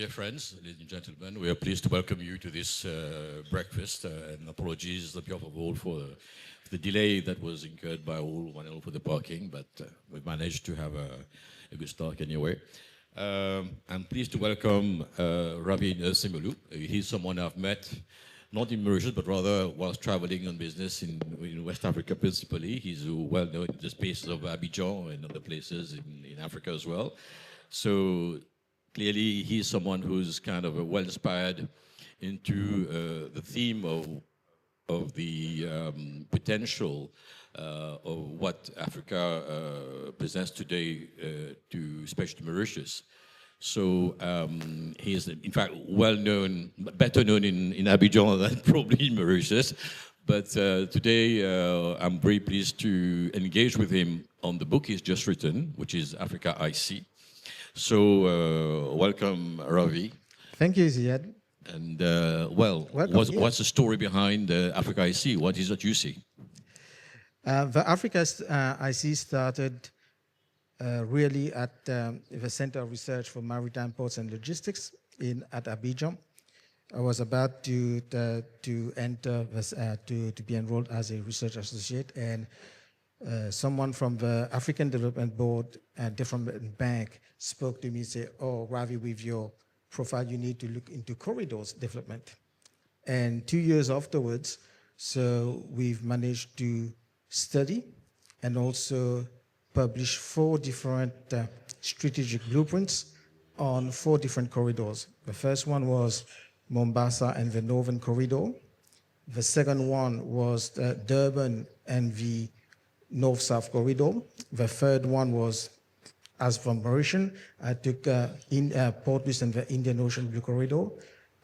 Dear friends, ladies and gentlemen, we are pleased to welcome you to this breakfast, and apologies on behalf of all for the delay that was incurred by all, one and all for the parking, but we've managed to have a good start anyway. I'm pleased to welcome Ravi Simulu. He's someone I've met, not in Mauritius, but rather whilst traveling on business in West Africa principally. He's well known in the spaces of Abidjan and other places in Africa as well. So clearly, he's someone who's kind of well inspired into the theme of the potential of what Africa presents today to especially Mauritius. So he is, in fact, well known, better known in Abidjan than probably in Mauritius. But today, I'm very pleased to engage with him on the book he's just written, which is Africa I See. So, welcome, Ravi. Thank you, Ziad. And, what's the story behind Africa I See? What is it you see? The Africa I See started really at the Center of Research for Maritime Ports and Logistics at Abidjan. I was about to enter, to be enrolled as a research associate, and someone from the African Development Board and Development Bank spoke to me and said, "Oh, Ravi, with your profile, you need to look into corridors development." And 2 years afterwards, so we've managed to study and also publish 4 different strategic blueprints on 4 different corridors. The first one was Mombasa and the Northern Corridor. The second one was Durban and the North-South Corridor. The third one was, as from Mauritius, I took Port Louis and the Indian Ocean Blue Corridor,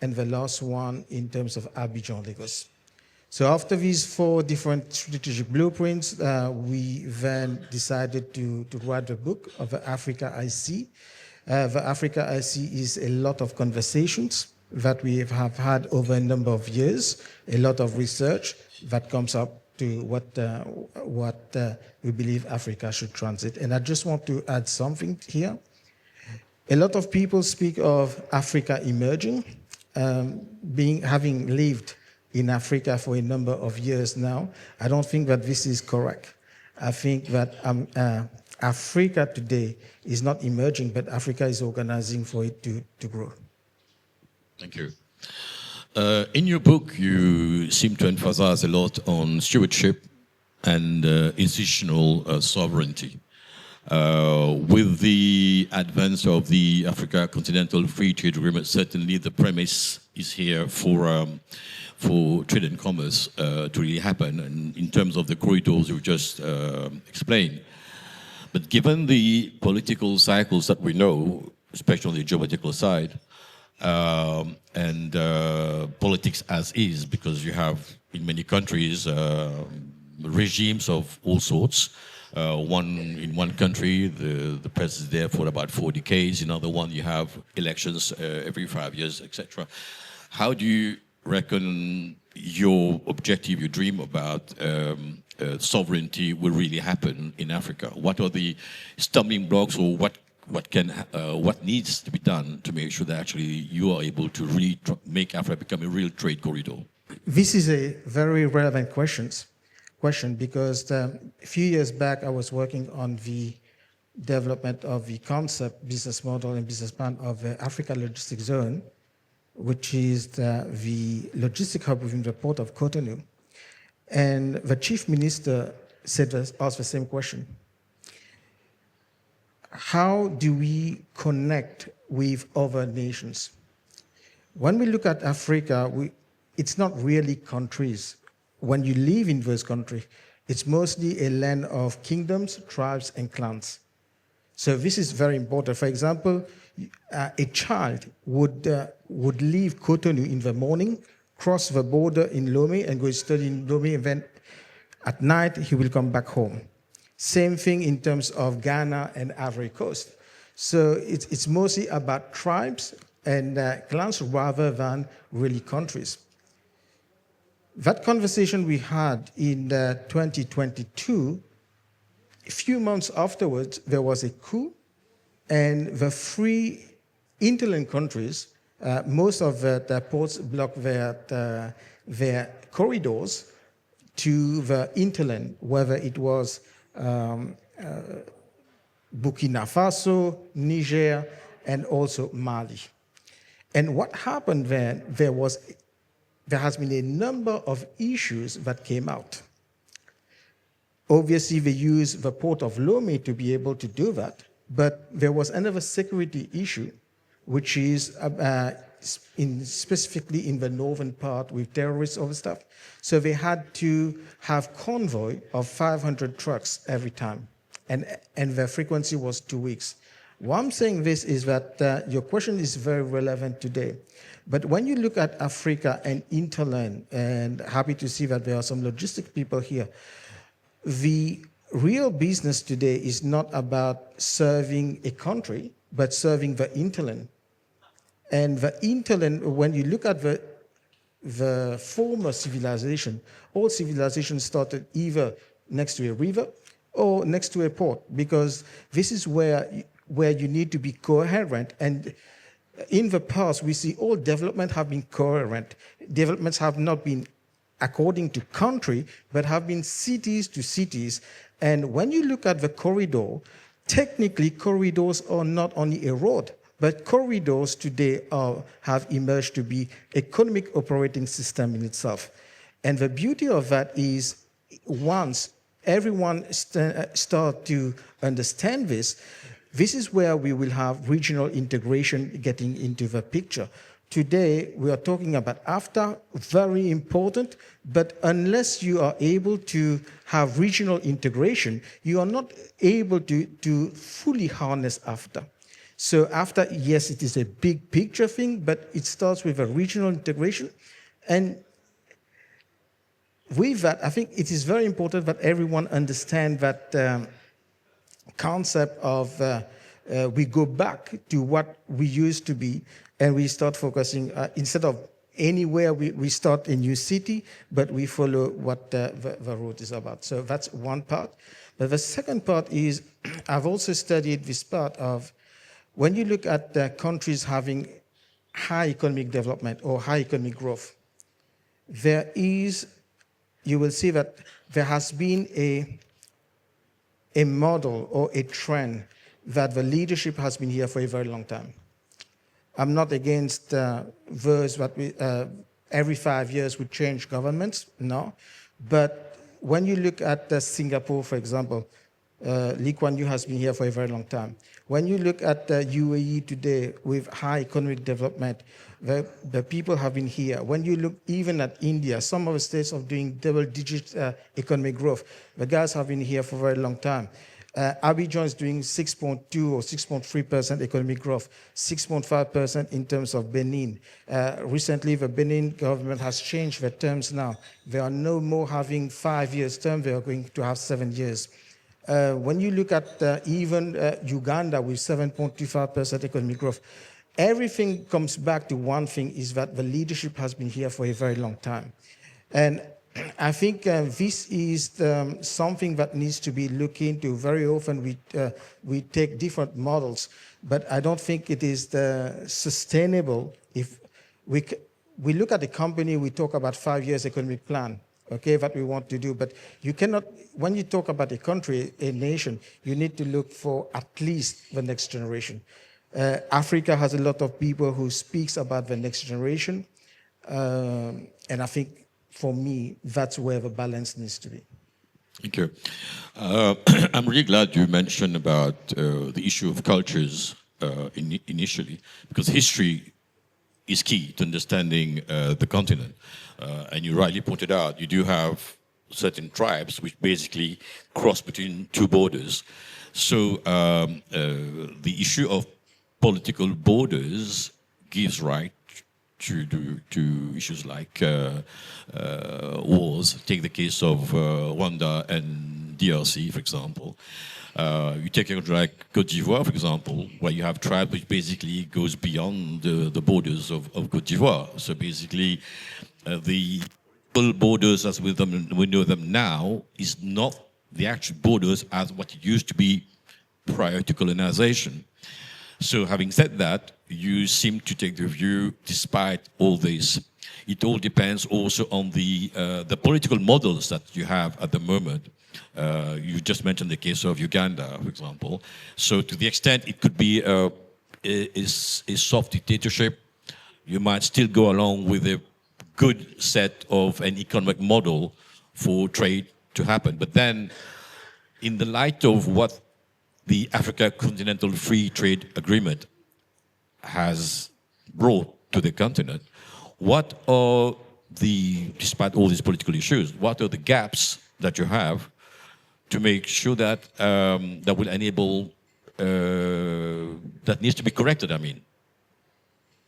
and the last one in terms of Abidjan, Lagos. So after these 4 different strategic blueprints, we then decided to write the book of the Africa I See. The Africa I See is a lot of conversations that we have had over a number of years, a lot of research that comes up to what we believe Africa should transit. And I just want to add something here. A lot of people speak of Africa emerging, having lived in Africa for a number of years now. I don't think that this is correct. I think that Africa today is not emerging, but Africa is organizing for it to grow. Thank you. In your book, you seem to emphasize a lot on stewardship and institutional sovereignty. With the advance of the Africa Continental Free Trade Agreement, certainly the premise is here for trade and commerce to really happen, and in terms of the corridors you just explained. But given the political cycles that we know, especially on the geopolitical side, and politics as is, because you have in many countries regimes of all sorts. In one country, the president is there for about 4 decades. In another one, you have elections every 5 years, etc. How do you reckon your objective, your dream about sovereignty will really happen in Africa? What are the stumbling blocks, or what needs to be done to make sure that actually you are able to really make Africa become a real trade corridor? This is a very relevant question because a few years back I was working on the development of the concept, business model, and business plan of the Africa Logistics Zone, which is the logistic hub within the port of Cotonou. And the chief minister asked the same question. How do we connect with other nations? When we look at Africa, it's not really countries. When you live in those countries, it's mostly a land of kingdoms, tribes, and clans. So this is very important. For example, a child would leave Cotonou in the morning, cross the border in Lomé, and go study in Lomé, and then at night he will come back home. Same thing in terms of Ghana and Ivory Coast. So it's mostly about tribes and clans rather than really countries. That conversation we had in 2022, a few months afterwards, there was a coup, and the 3 interland countries, most of the ports block their corridors to the interland, whether it was Burkina Faso, Niger, and also Mali. And what happened then, there has been a number of issues that came out. Obviously, they used the port of Lomé to be able to do that, but there was another security issue, which is specifically in the northern part with terrorists and stuff. So they had to have convoy of 500 trucks every time, and the frequency was 2 weeks. Why I'm saying this is that your question is very relevant today. But when you look at Africa and interland, and happy to see that there are some logistic people here, the real business today is not about serving a country, but serving the interland. And the interland, when you look at the former civilization, all civilizations started either next to a river or next to a port, because this is where you need to be coherent. And in the past, we see all development have been coherent. Developments have not been according to country, but have been cities to cities. And when you look at the corridor, technically corridors are not only a road, but corridors today have emerged to be economic operating system in itself. And the beauty of that is once everyone start to understand this, this is where we will have regional integration getting into the picture. Today, we are talking about AFTA, very important, but unless you are able to have regional integration, you are not able to fully harness AFTA. So AFTA, yes, it is a big picture thing, but it starts with a regional integration. And with that, I think it is very important that everyone understand that concept of we go back to what we used to be, and we start focusing, instead of anywhere, we start a new city, but we follow what the road is about. So that's one part. But the second part is, I've also studied this part of, when you look at the countries having high economic development or high economic growth, you will see that there has been a model or a trend that the leadership has been here for a very long time. I'm not against those that every 5 years we change governments, no. But when you look at Singapore, for example, Lee Kuan Yew has been here for a very long time. When you look at the UAE today with high economic development, the people have been here. When you look even at India, some of the states are doing double-digit economic growth. The guys have been here for a very long time. Abidjan is doing 6.2 or 6.3% economic growth, 6.5% in terms of Benin. Recently, the Benin government has changed their terms now. They are no more having 5 years term, they are going to have 7 years. When you look at even Uganda with 7.25% economic growth, everything comes back to one thing, is that the leadership has been here for a very long time. And I think this is something that needs to be looked into. Very often we take different models, but I don't think it is sustainable. If we look at the company, we talk about 5 years economic plan, okay, that we want to do, but you cannot, when you talk about a country, a nation, you need to look for at least the next generation. Africa has a lot of people who speaks about the next generation, and I think for me, that's where the balance needs to be. Thank you. I'm really glad you mentioned about the issue of cultures initially, because history is key to understanding the continent. And you rightly pointed out, you do have certain tribes which basically cross between two borders. So the issue of political borders gives right to issues like wars. Take the case of Rwanda and DRC, for example. You take a country like Côte d'Ivoire, for example, where you have tribes which basically goes beyond the borders of Côte d'Ivoire. So basically, the borders as we know them now is not the actual borders as what it used to be prior to colonization. So having said that, you seem to take the view, despite all this, it all depends also on the political models that you have at the moment. You just mentioned the case of Uganda, for example. So to the extent it could be a soft dictatorship, you might still go along with a good set of an economic model for trade to happen. But then, in the light of what the Africa Continental Free Trade Agreement has brought to the continent, what are despite all these political issues, what are the gaps that you have to make sure that that will enable, that needs to be corrected, I mean,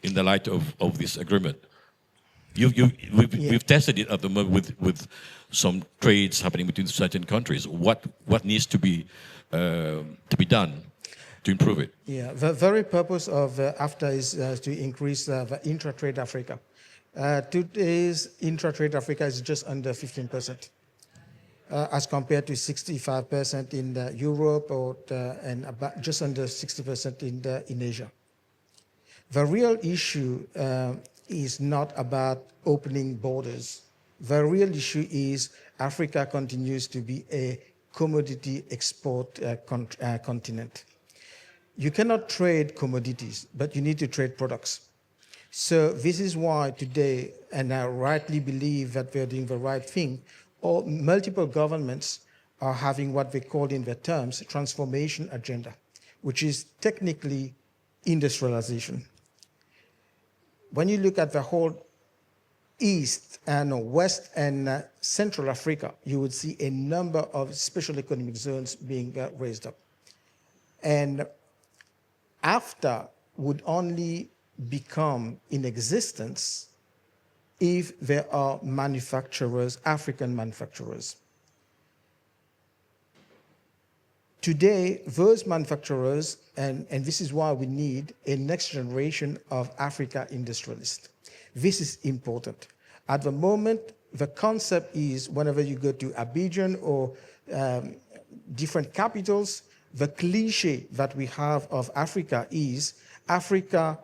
in the light of this agreement? We've tested it at the moment with some trades happening between certain countries. What needs to be done to improve it? Yeah, the very purpose of AFTA is to increase the intra-trade Africa. Today's intra-trade Africa is just under 15%, as compared to 65% in Europe and about just under 60% in Asia. The real issue is not about opening borders. The real issue is Africa continues to be a commodity export continent. You cannot trade commodities, but you need to trade products. So this is why today, and I rightly believe that we're doing the right thing, multiple governments are having what they call in their terms transformation agenda, which is technically industrialization. When you look at the whole East and West and Central Africa, you would see a number of special economic zones being raised up. And AFTA would only become in existence if there are manufacturers, African manufacturers. Today, those manufacturers, and this is why we need a next generation of Africa industrialists. This is important. At the moment, the concept is whenever you go to Abidjan or different capitals, the cliche that we have of Africa is Africa,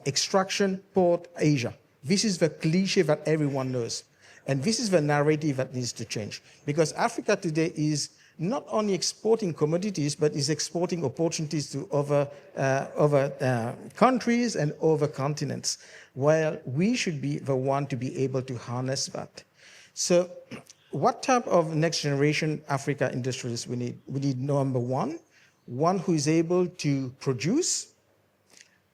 extraction, port, Asia. This is the cliche that everyone knows. And this is the narrative that needs to change. Because Africa today is not only exporting commodities, but is exporting opportunities to other countries and other continents, while we should be the one to be able to harness that. So what type of next generation Africa industrialists we need? We need number one who is able to produce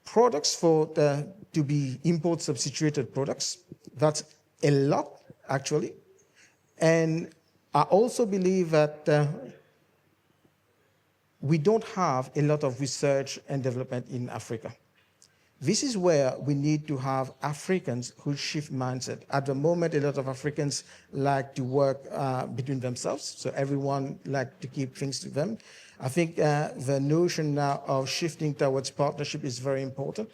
products to be import substituted products. That's a lot, actually. And I also believe that we don't have a lot of research and development in Africa. This is where we need to have Africans who shift mindset. At the moment, a lot of Africans like to work between themselves, so everyone like to keep things to them. I think the notion now of shifting towards partnership is very important.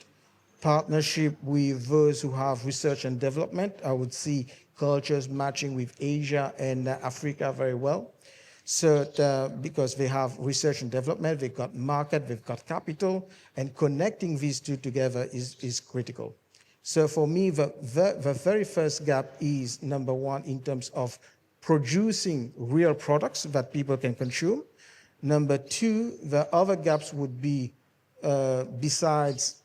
Partnership with those who have research and development. I would see cultures matching with Asia and Africa very well. So because they have research and development, they've got market, they've got capital, and connecting these two together is critical. So for me, the very first gap is number one in terms of producing real products that people can consume. Number two, the other gaps would be besides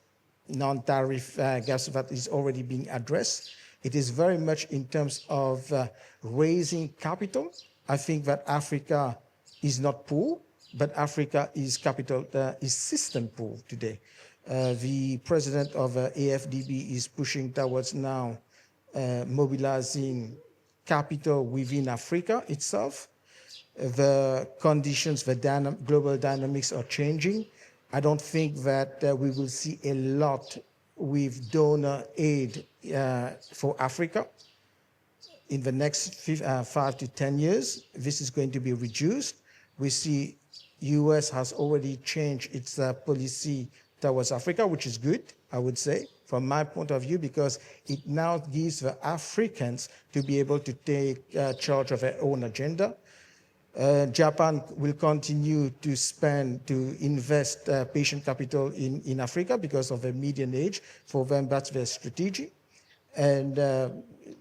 non-tariff gaps that is already being addressed. It is very much in terms of raising capital. I think that Africa is not poor, but Africa is is system poor today. The president of AFDB is pushing towards now mobilizing capital within Africa itself. The conditions, the global dynamics are changing. I don't think that we will see a lot with donor aid for Africa. In the next 5 to 10 years, this is going to be reduced. We see US has already changed its policy towards Africa, which is good, I would say, from my point of view, because it now gives the Africans to be able to take charge of their own agenda. Japan will continue to invest patient capital in Africa because of their median age. For them, that's their strategy. And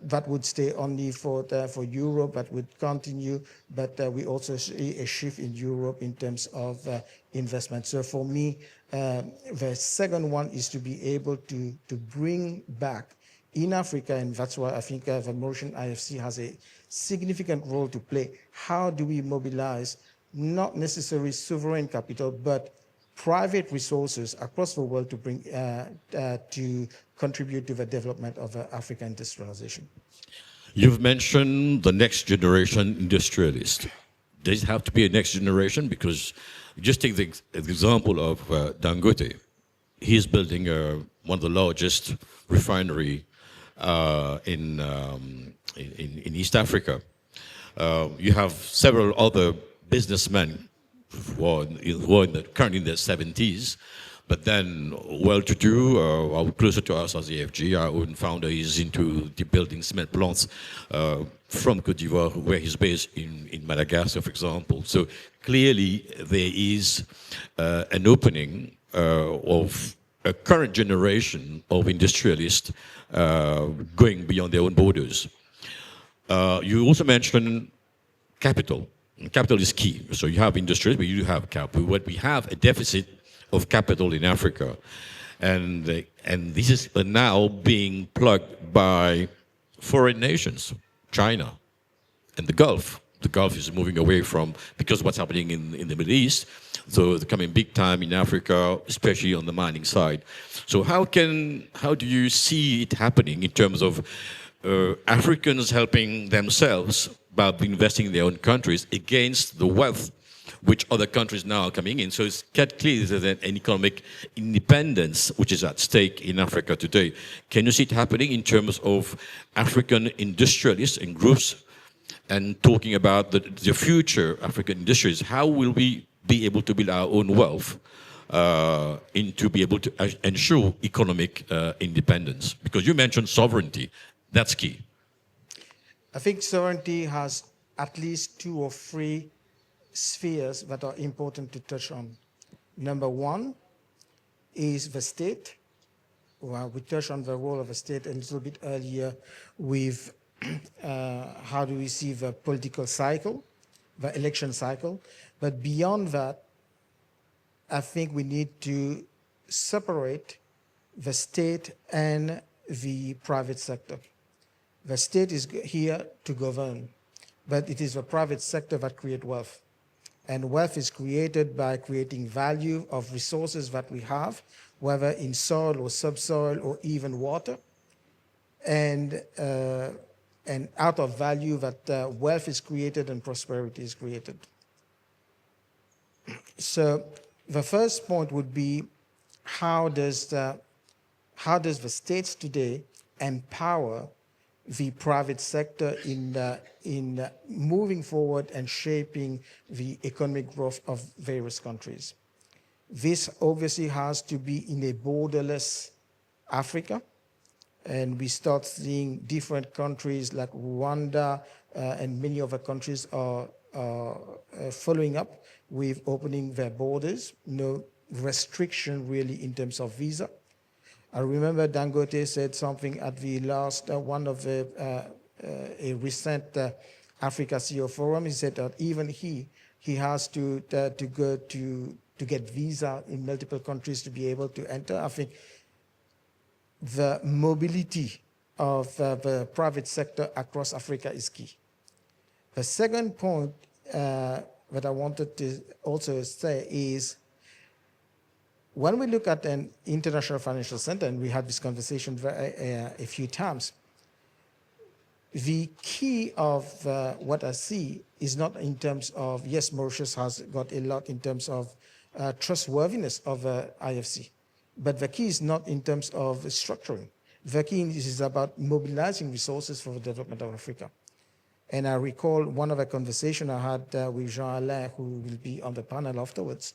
that would stay only for Europe, that would continue, but we also see a shift in Europe in terms of investment. So for me, the second one is to be able to bring back in Africa, and that's why I think the Mauritian IFC has a significant role to play. How do we mobilize not necessarily sovereign capital, but private resources across the world to bring to contribute to the development of African industrialization? You've mentioned the next generation industrialist. Does it have to be a next generation? Because just take the example of Dangote. He's building one of the largest refinery in East Africa. You have several other businessmen who are currently in their 70s, but then well-to-do, or closer to us as EFG. Our own founder is into building cement plants from Côte d'Ivoire, where he's based in Madagascar, for example. So clearly there is an opening of a current generation of industrialists going beyond their own borders. You also mentioned capital. Capital is key. So you have industries, but you have capital. What we have a deficit of capital in Africa, and this is now being plugged by foreign nations, China, and the Gulf. The Gulf is moving away from, because of what's happening in the Middle East, so it's coming big time in Africa, especially on the mining side. So how do you see it happening in terms of Africans helping themselves by investing in their own countries against the wealth which other countries now are coming in? So it's quite clear there's an economic independence which is at stake in Africa today. Can you see it happening in terms of African industrialists and groups, and talking about the future African industries? How will we be able to build our own wealth and to be able to ensure economic independence? Because you mentioned sovereignty. That's key. I think sovereignty has at least 2 or 3 spheres that are important to touch on. Number one is the state. Well, we touched on the role of the state a little bit earlier with how do we see the political cycle, the election cycle. But beyond that, I think we need to separate the state and the private sector. The state is here to govern, but it is the private sector that creates wealth. And wealth is created by creating value of resources that we have, whether in soil or subsoil or even water. And out of value that wealth is created and prosperity is created. So the first point would be, how does the states today empower the private sector in moving forward and shaping the economic growth of various countries? This obviously has to be in a borderless Africa, and we start seeing different countries like Rwanda and many other countries are following up with opening their borders, no restriction really in terms of visa. I remember Dangote said something at the last one of a recent Africa CEO forum. He said that even he has to go to get visa in multiple countries to be able to enter. I think the mobility of the private sector across Africa is key. The second point that I wanted to also say is, when we look at an international financial center, and we had this conversation a few times, the key of what I see is not in terms of, yes, Mauritius has got a lot in terms of trustworthiness of IFC, but the key is not in terms of structuring. The key is about mobilizing resources for the development of Africa. And I recall one of the conversations I had with Jean-Alain, who will be on the panel afterwards.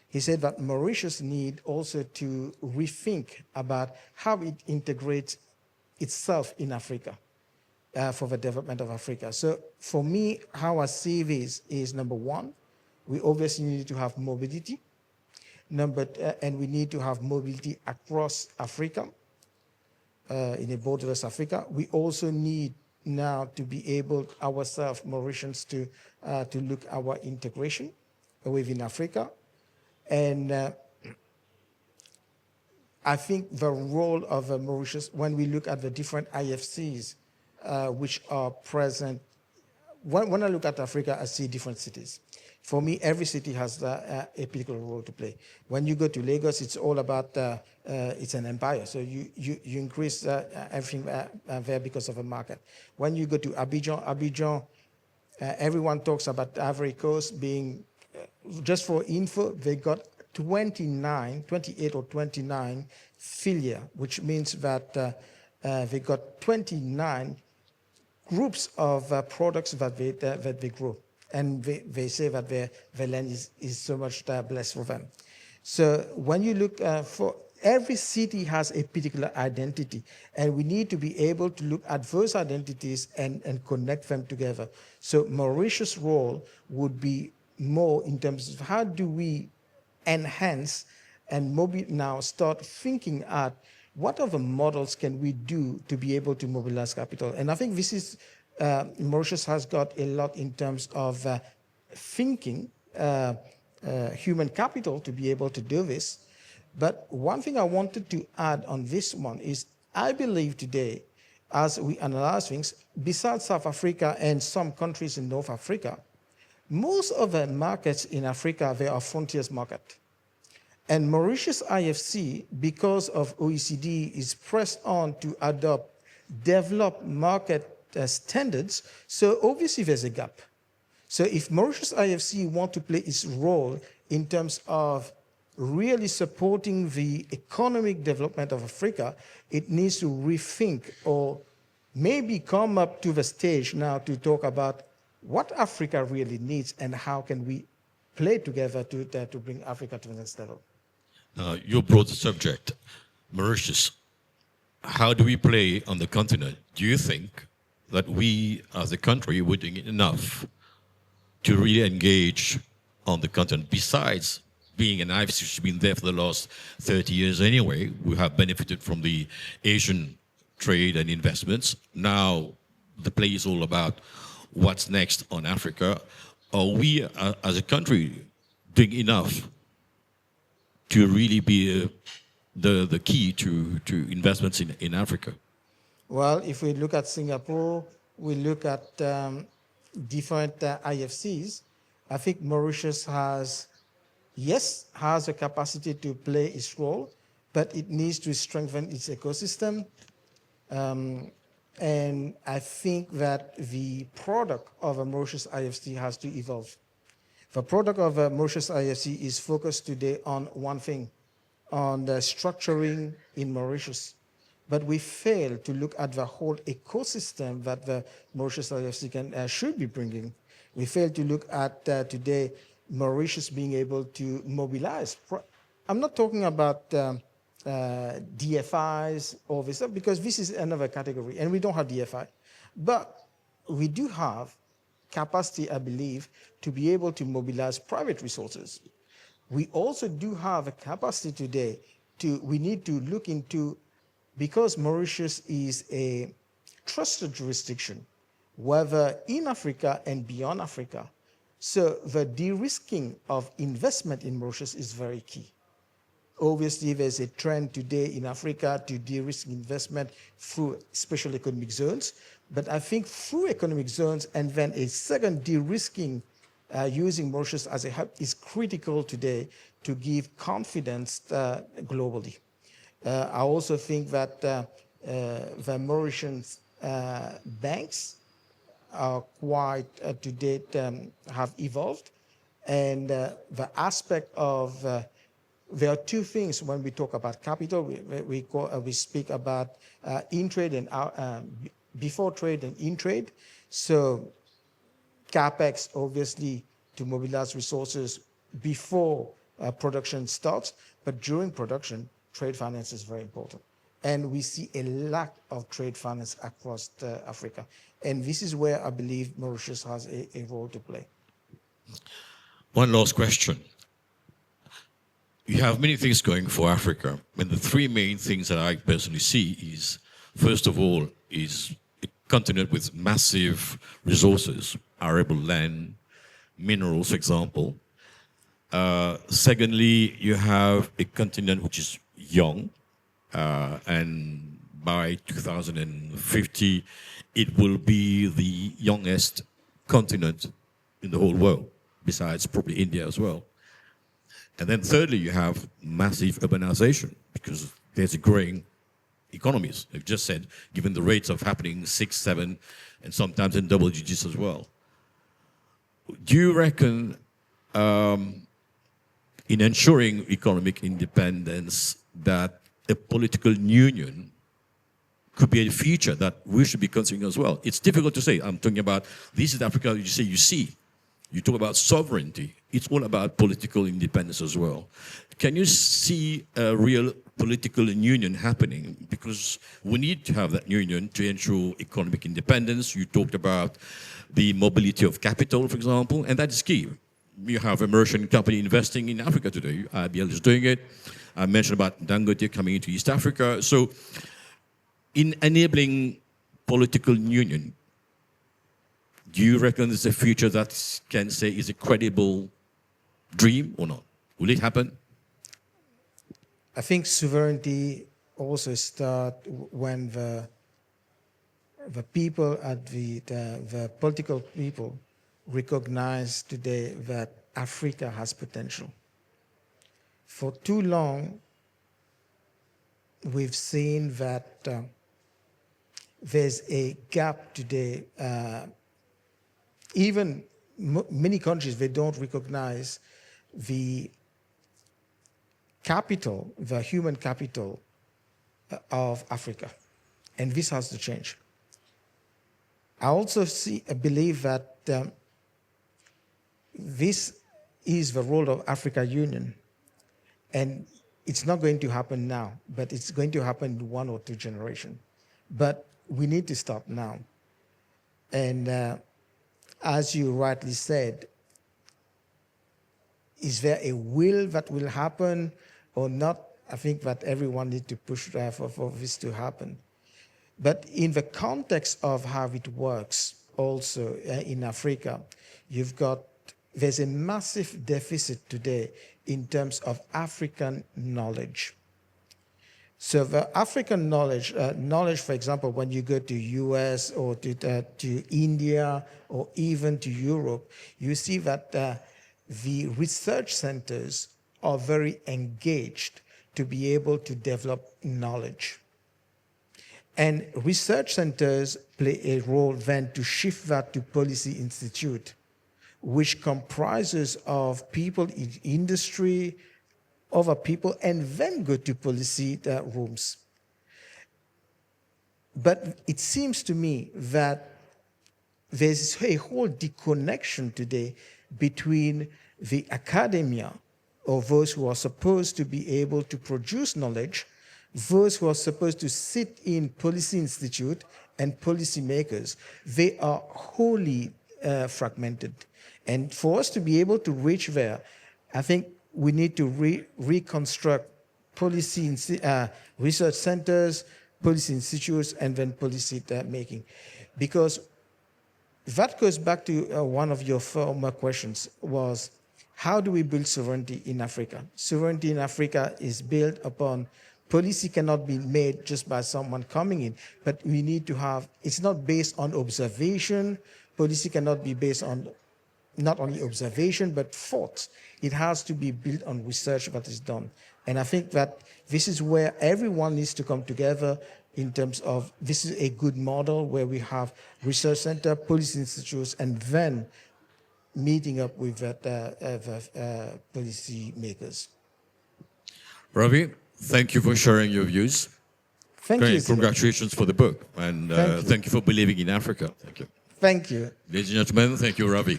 He said that Mauritius need also to rethink about how it integrates itself in Africa. for the development of Africa. So for me, how I see this is number one, we obviously need to have mobility. And we need to have mobility across Africa, in a borderless Africa. We also need now to be able ourselves, Mauritians, to look our integration within Africa. And I think the role of Mauritius, when we look at the different IFCs which are present, when I look at Africa, I see different cities. For me, every city has a particular role to play. When you go to Lagos, it's all about, it's an empire. So you increase everything there because of a market. When you go to Abidjan, everyone talks about Ivory Coast being, just for info, they got 28 or 29 filia, which means that they got 29 groups of products that they grow. And they say that their land is so much blessed for them. So when you look for, every city has a particular identity, and we need to be able to look at those identities and connect them together. So Mauritius' role would be more in terms of how do we enhance and now start thinking at what other models can we do to be able to mobilize capital. And I think this is, Mauritius has got a lot in terms of thinking, human capital to be able to do this. But one thing I wanted to add on this one is I believe today, as we analyze things, besides South Africa and some countries in North Africa, most of the markets in Africa, they are frontiers market. And Mauritius IFC, because of OECD, is pressed on to adopt developed market standards. So obviously there's a gap. So if Mauritius IFC want to play its role in terms of really supporting the economic development of Africa, it needs to rethink or maybe come up to the stage now to talk about what Africa really needs and how can we play together to bring Africa to the next level. You brought the subject, Mauritius. How do we play on the continent? Do you think that we, as a country, were doing enough to really engage on the continent? Besides being an IFC, which has been there for the last 30 years anyway, we have benefited from the Asian trade and investments. Now the play is all about what's next on Africa. Are we, as a country, doing enough to really be the key to investments in Africa? Well, if we look at Singapore, we look at different IFCs, I think Mauritius has a capacity to play its role, but it needs to strengthen its ecosystem. And I think that the product of a Mauritius IFC has to evolve. The product of a Mauritius IFC is focused today on one thing, on the structuring in Mauritius. But we fail to look at the whole ecosystem that the Mauritius IFC should be bringing. We fail to look at today Mauritius being able to mobilize. I'm not talking about DFIs or this stuff, because this is another category, and we don't have DFI. But we do have capacity, I believe, to be able to mobilize private resources. We also do have a capacity today we need to look into, because Mauritius is a trusted jurisdiction, whether in Africa and beyond Africa. So the de-risking of investment in Mauritius is very key. Obviously, there's a trend today in Africa to de-risk investment through special economic zones. But I think through economic zones and then a second de-risking using Mauritius as a hub is critical today to give confidence globally. I also think that the Mauritian banks are quite, to date, have evolved. And the aspect of, there are two things when we talk about capital. We speak about in-trade and before trade and in-trade. So CapEx, obviously, to mobilize resources before production starts, but during production, trade finance is very important. and we see a lack of trade finance across Africa. And this is where I believe Mauritius has a role to play. One last question. You have many things going for Africa, and the three main things that I personally see is, first of all, is a continent with massive resources, arable land, minerals, for example. Secondly, you have a continent which is young, and by 2050, it will be the youngest continent in the whole world, besides probably India as well. And then thirdly, you have massive urbanization, because there's a growing economies. I've just said, given the rates of happening 6, 7, and sometimes in double digits as well. Do you reckon in ensuring economic independence that a political union could be a feature that we should be considering as well? It's difficult to say. I'm talking about, this is Africa, you say you see. You talk about sovereignty. It's all about political independence as well. Can you see a real political union happening? Because we need to have that union to ensure economic independence. You talked about the mobility of capital, for example, and that is key. You have a Mauritian company investing in Africa today. IBL is doing it. I mentioned about Dangote coming into East Africa. So in enabling political union, do you reckon there's a future that can say is a credible dream or not? Will it happen? I think sovereignty also starts when the people at the political people recognize today that Africa has potential. For too long, we've seen that there's a gap today. Even many countries, they don't recognize the capital, the human capital of Africa. And this has to change. I also believe that this is the role of Africa Union. And it's not going to happen now, but it's going to happen in 1 or 2 generations. But we need to start now. And as you rightly said, is there a will that will happen or not? I think that everyone needs to push for this to happen. But in the context of how it works also in Africa, there's a massive deficit today in terms of African knowledge. So the African knowledge, for example, when you go to US or to India or even to Europe, you see that the research centers are very engaged to be able to develop knowledge. And research centers play a role then to shift that to policy institute, which comprises of people in industry, other people, and then go to policy rooms. But it seems to me that there's a whole disconnection today between the academia, or those who are supposed to be able to produce knowledge, those who are supposed to sit in policy institute and policymakers. They are wholly fragmented. And for us to be able to reach there, I think we need to reconstruct policy research centers, policy institutes, and then policy making. Because that goes back to one of your former questions, was how do we build sovereignty in Africa? Sovereignty in Africa is built upon policy cannot be made just by someone coming in, but we need to have, it's not based on observation. Policy cannot be based on not only observation, but thought. It has to be built on research that is done. And I think that this is where everyone needs to come together in terms of, this is a good model where we have research center, policy institutes, and then meeting up with policy makers. Ravi, thank you for sharing your views. Thank you. Congratulations for the book. And thank you for believing in Africa. Thank you. Thank you. Ladies and gentlemen, thank you, Ravi.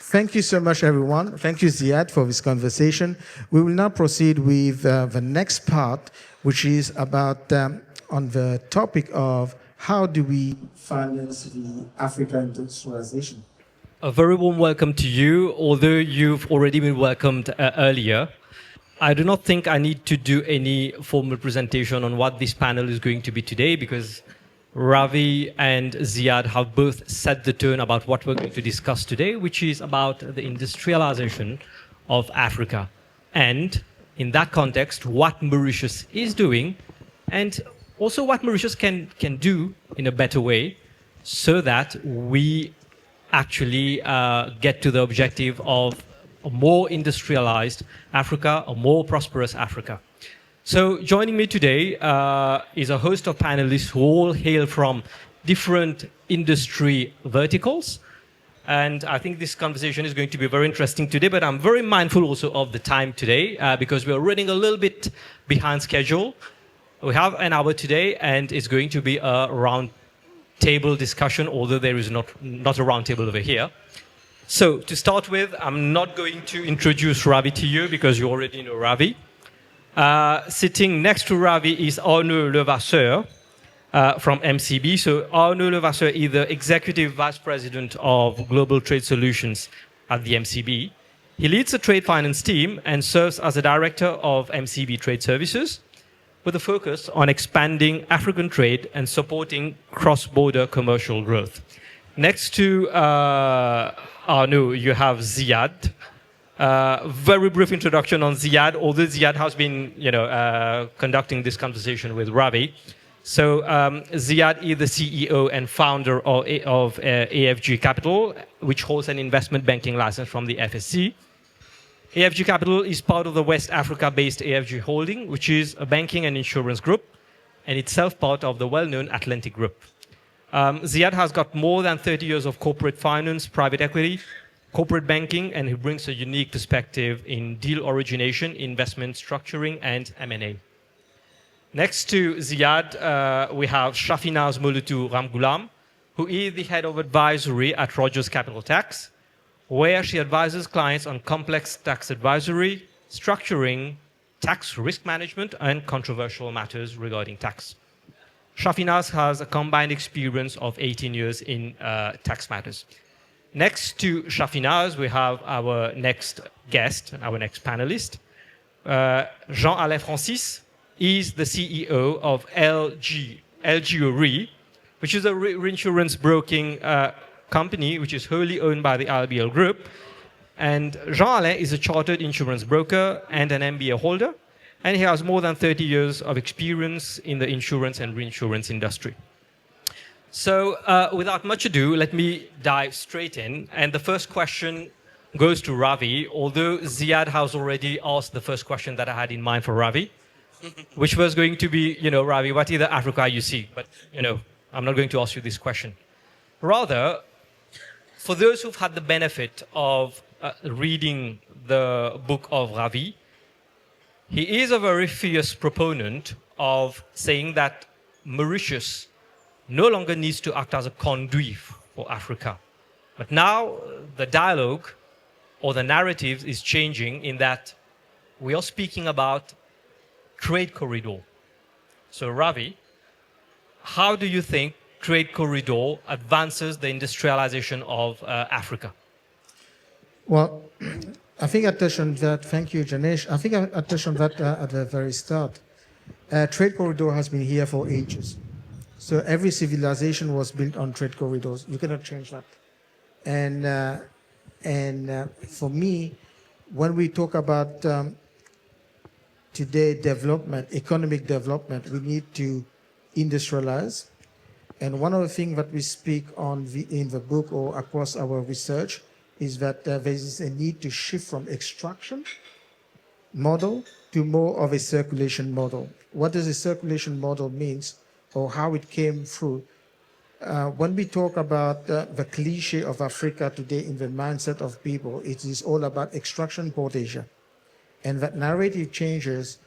Thank you so much, everyone. Thank you, Ziad, for this conversation. We will now proceed with the next part, which is about on the topic of how do we finance the African industrialization. A very warm welcome to you, although you've already been welcomed earlier. I do not think I need to do any formal presentation on what this panel is going to be today, because Ravi and Ziad have both set the tone about what we're going to discuss today, which is about the industrialization of Africa. And in that context, what Mauritius is doing, and also what Mauritius can do in a better way, so that we actually get to the objective of a more industrialized Africa, a more prosperous Africa. So joining me today is a host of panelists who all hail from different industry verticals. And I think this conversation is going to be very interesting today, but I'm very mindful also of the time today because we're running a little bit behind schedule. We have an hour today, and it's going to be a round table discussion, although there is not a round table over here. So to start with, I'm not going to introduce Ravi to you because you already know Ravi. Sitting next to Ravi is Arnaud Levasseur from MCB. So Arnaud Levasseur is the Executive Vice President of Global Trade Solutions at the MCB. He leads the trade finance team and serves as the Director of MCB Trade Services, with a focus on expanding African trade and supporting cross-border commercial growth. Next to Arnaud, you have Ziad. Very brief introduction on Ziad, although Ziad has been conducting this conversation with Ravi. So Ziad is the CEO and founder of AFG Capital, which holds an investment banking license from the FSC. AFG Capital is part of the West Africa-based AFG Holding, which is a banking and insurance group, and itself part of the well-known Atlantic Group. Ziad has got more than 30 years of corporate finance, private equity, corporate banking, and he brings a unique perspective in deal origination, investment structuring, and M&A. Next to Ziad, we have Shafinaz Molutu Ramgoolam, who is the head of advisory at Rogers Capital Tax, where she advises clients on complex tax advisory, structuring, tax risk management, and controversial matters regarding tax. Shafinaz has a combined experience of 18 years in tax matters. Next to Shafinaz, we have our next guest, our next panelist. Jean-Alain Francis is the CEO of LGO Re, which is a reinsurance broking company which is wholly owned by the RBL Group. And Jean-Alain is a chartered insurance broker and an MBA holder, and he has more than 30 years of experience in the insurance and reinsurance industry. So without much ado, let me dive straight in. And the first question goes to Ravi, although Ziad has already asked the first question that I had in mind for Ravi, which was going to be, Ravi, what is the Africa you see? But, I'm not going to ask you this question. Rather, for those who've had the benefit of reading the book of Ravi, he is a very fierce proponent of saying that Mauritius no longer needs to act as a conduit for Africa. But now the dialogue or the narrative is changing in that we are speaking about trade corridor. So Ravi, how do you think trade corridor advances the industrialization of Africa? Well, I think I touched on that. Thank you, Janesh. I think I touched on that at the very start. Trade corridor has been here for ages. So every civilization was built on trade corridors. You cannot change that. And for me, when we talk about today development, economic development, we need to industrialize. And one of the things that we speak on in the book or across our research is that there is a need to shift from extraction model to more of a circulation model. What does a circulation model means or how it came through? When we talk about the cliche of Africa today in the mindset of people, it is all about extraction Port Asia. And that narrative changes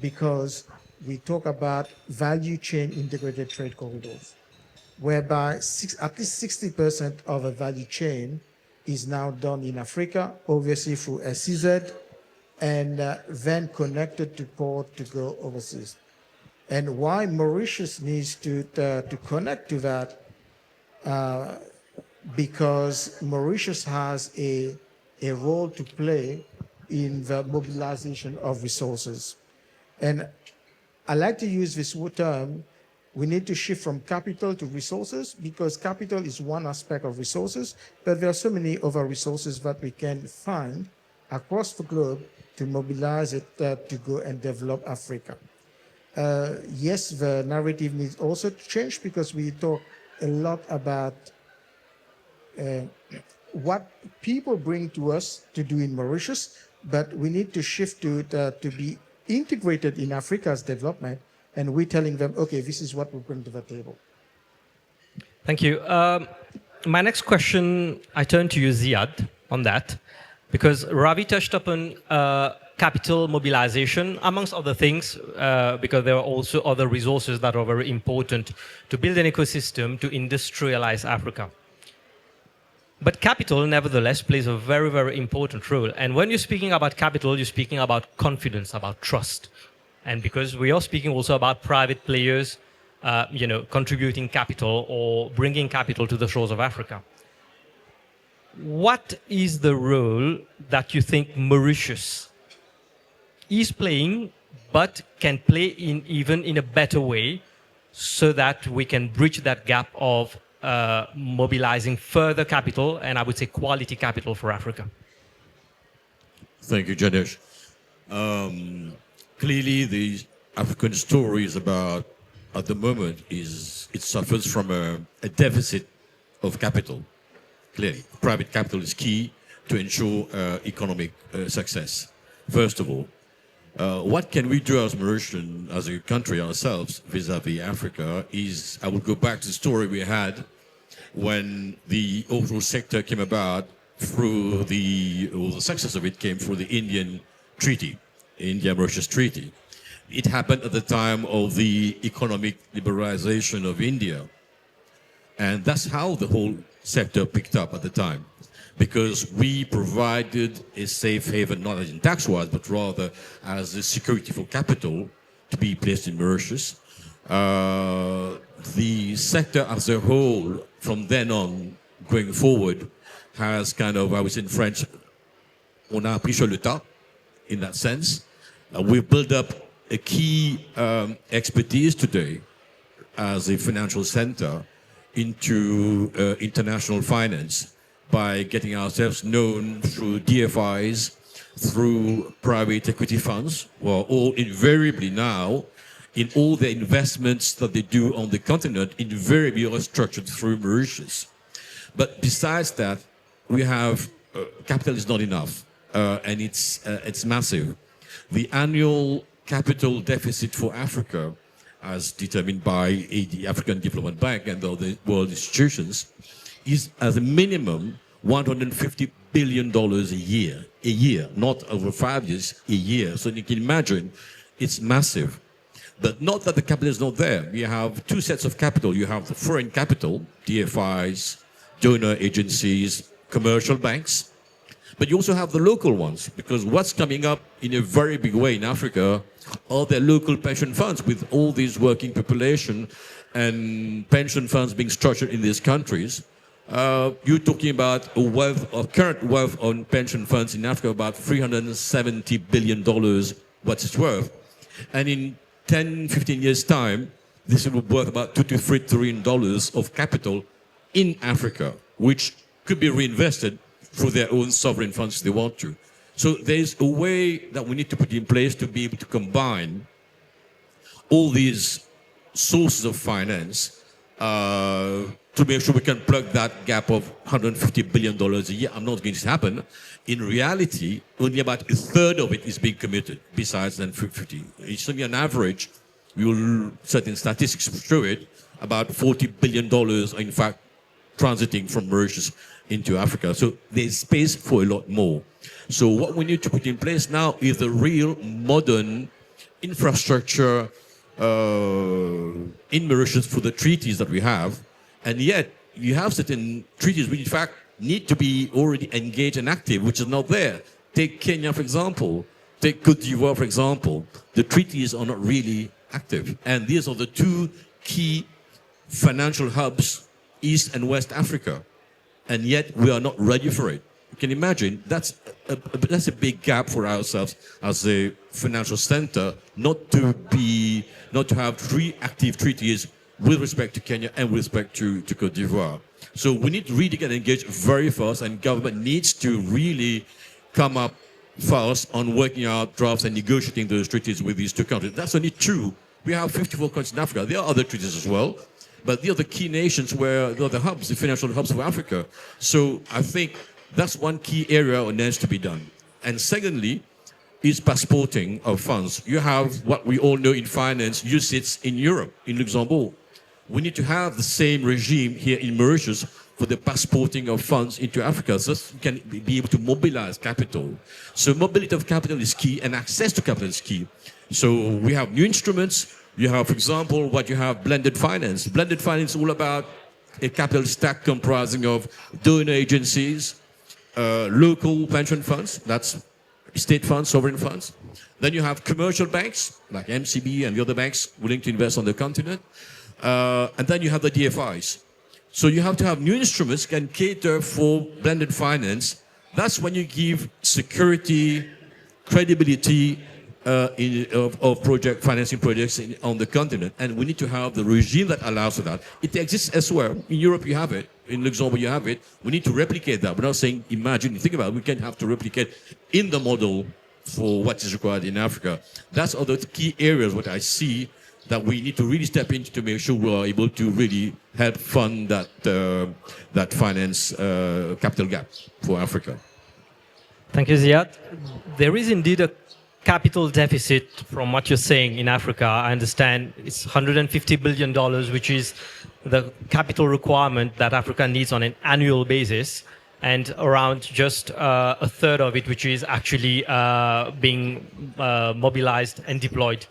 because we talk about value chain integrated trade corridors, whereby at least 60% of a value chain is now done in Africa, obviously through SCZ, and then connected to port to go overseas. And why Mauritius needs to connect to that, because Mauritius has a role to play in the mobilization of resources. And I like to use this term, we need to shift from capital to resources, because capital is one aspect of resources, but there are so many other resources that we can find across the globe to mobilize it to go and develop Africa. Yes, the narrative needs also to change, because we talk a lot about what people bring to us to do in Mauritius, but we need to shift to be integrated in Africa's development, and we're telling them, okay, this is what we bring to the table. Thank you. My next question, I turn to you, Ziad, on that, because Ravi touched upon capital mobilization, amongst other things, because there are also other resources that are very important to build an ecosystem to industrialize Africa. But capital, nevertheless, plays a very, very important role. And when you're speaking about capital, you're speaking about confidence, about trust. And because we are speaking also about private players, contributing capital or bringing capital to the shores of Africa. What is the role that you think Mauritius is playing, but can play even in a better way, so that we can bridge that gap of mobilizing further capital, and I would say quality capital for Africa? Thank you, Janesh. Clearly, the African story is about, at the moment, it suffers from a deficit of capital. Clearly, private capital is key to ensure economic success. First of all, what can we do as Mauritian, as a country ourselves, vis-à-vis Africa, is, I will go back to the story we had when the offshore sector came about through the success of it came through the Indian Treaty, India-Mauritius Treaty. It happened at the time of the economic liberalization of India. And that's how the whole sector picked up at the time, because we provided a safe haven, not as in tax-wise, but rather as a security for capital to be placed in Mauritius. The sector as a whole, from then on, going forward, has kind of, I would say in French, on a appris sur le tas, in that sense. We've built up a key expertise today as a financial center into international finance by getting ourselves known through DFIs, through private equity funds, who are all invariably now, in all the investments that they do on the continent, invariably are structured through Mauritius. But besides that, we have, capital is not enough, and it's massive. The annual capital deficit for Africa, as determined by the African Development Bank and other world institutions, is as a minimum $150 billion a year, not over 5 years, a year. So you can imagine it's massive. But not that the capital is not there. We have two sets of capital. You have the foreign capital, DFIs, donor agencies, commercial banks, but you also have the local ones, because what's coming up in a very big way in Africa are their local pension funds, with all these working population and pension funds being structured in these countries. You're talking about a current wealth on pension funds in Africa, about $370 billion, what it's worth. And in 10, 15 years' time, this will be worth about $2 to $3 trillion of capital in Africa, which could be reinvested through their own sovereign funds if they want to. So there's a way that we need to put in place to be able to combine all these sources of finance to make sure we can plug that gap of $150 billion a year. I'm not going to happen. In reality, only about a third of it is being committed, besides than 50. It's only an average. We will, certain statistics show it, about $40 billion are in fact transiting from Mauritius into Africa. So there's space for a lot more. So what we need to put in place now is a real modern infrastructure in Mauritius for the treaties that we have. And yet you have certain treaties which in fact need to be already engaged and active, which is not there. Take Kenya, for example. Take Côte d'Ivoire, for example. The treaties are not really active. And these are the two key financial hubs, East and West Africa. And yet we are not ready for it. You can imagine that's a big gap for ourselves as a financial center, not to have three active treaties with respect to Kenya and with respect to Côte d'Ivoire. So we need to really get engaged very fast, and government needs to really come up fast on working out drafts and negotiating those treaties with these two countries. That's only two. We have 54 countries in Africa. There are other treaties as well, but they are the key nations where they are the hubs, the financial hubs of Africa. So I think that's one key area that needs to be done. And secondly, is passporting of funds. You have what we all know in finance, UCITS in Europe, in Luxembourg. We need to have the same regime here in Mauritius for the passporting of funds into Africa, so we can be able to mobilize capital. So mobility of capital is key, and access to capital is key. So we have new instruments. You have, for example, what you have blended finance. Blended finance is all about a capital stack comprising of donor agencies, local pension funds, that's state funds, sovereign funds. Then you have commercial banks, like MCB and the other banks willing to invest on the continent. And then you have the DFIs. So you have to have new instruments can cater for blended finance. That's when you give security, credibility of project financing projects on the continent. And we need to have the regime that allows for that. It exists elsewhere. In Europe, you have it. In Luxembourg, you have it. We need to replicate that. We're not saying, imagine, think about it. We can have to replicate in the model for what is required in Africa. That's other key areas what I see that we need to really step into to make sure we are able to really help fund that finance capital gap for Africa. Thank you, Ziad. There is indeed a capital deficit from what you're saying in Africa. I understand it's $150 billion, which is the capital requirement that Africa needs on an annual basis, and around just a third of it, which is actually being mobilized and deployed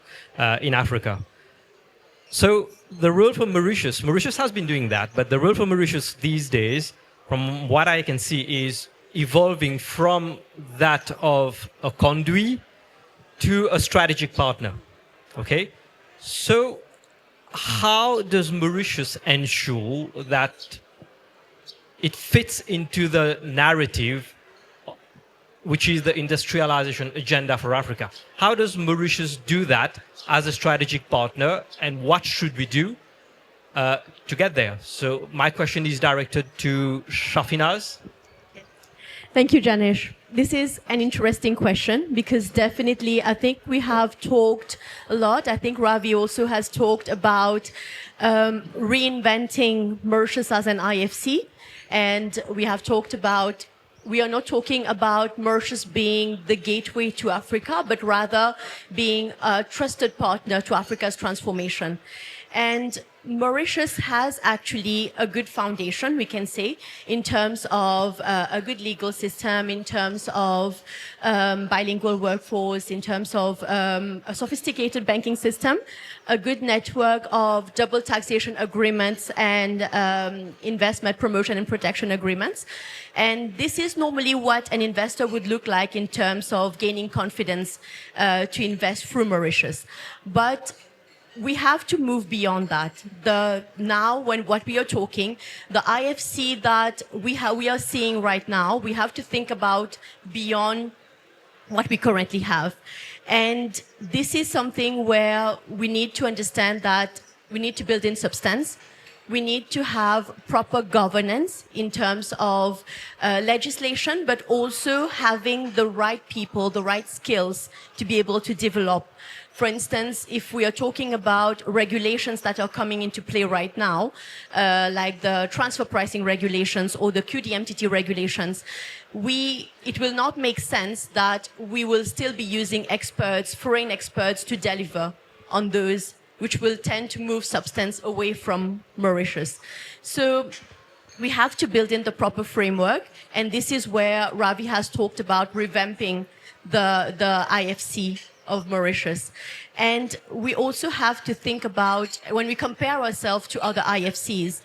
in Africa. So the role for Mauritius has been doing that, but the role for Mauritius these days, from what I can see, is evolving from that of a conduit to a strategic partner. Okay? So how does Mauritius ensure that it fits into the narrative, which is the industrialization agenda for Africa? How does Mauritius do that as a strategic partner, and what should we do to get there? So my question is directed to Shafinaz. Thank you, Janesh. This is an interesting question because definitely I think we have talked a lot. I think Ravi also has talked about reinventing Mauritius as an IFC. And we have talked about, we are not talking about Mauritius being the gateway to Africa, but rather being a trusted partner to Africa's transformation. And Mauritius has actually a good foundation, we can say, in terms of a good legal system, in terms of bilingual workforce, in terms of a sophisticated banking system, a good network of double taxation agreements and investment promotion and protection agreements. And this is normally what an investor would look like in terms of gaining confidence to invest through Mauritius. But we have to move beyond that. What we are talking, the IFC that we are seeing right now, we have to think about beyond what we currently have. And this is something where we need to understand that we need to build in substance. We need to have proper governance in terms of legislation, but also having the right people, the right skills to be able to develop. For instance, if we are talking about regulations that are coming into play right now, like the transfer pricing regulations or the QDMTT regulations, it will not make sense that we will still be using experts, foreign experts, to deliver on those, which will tend to move substance away from Mauritius. So we have to build in the proper framework, and this is where Ravi has talked about revamping the IFC of Mauritius. And we also have to think about, when we compare ourselves to other IFCs,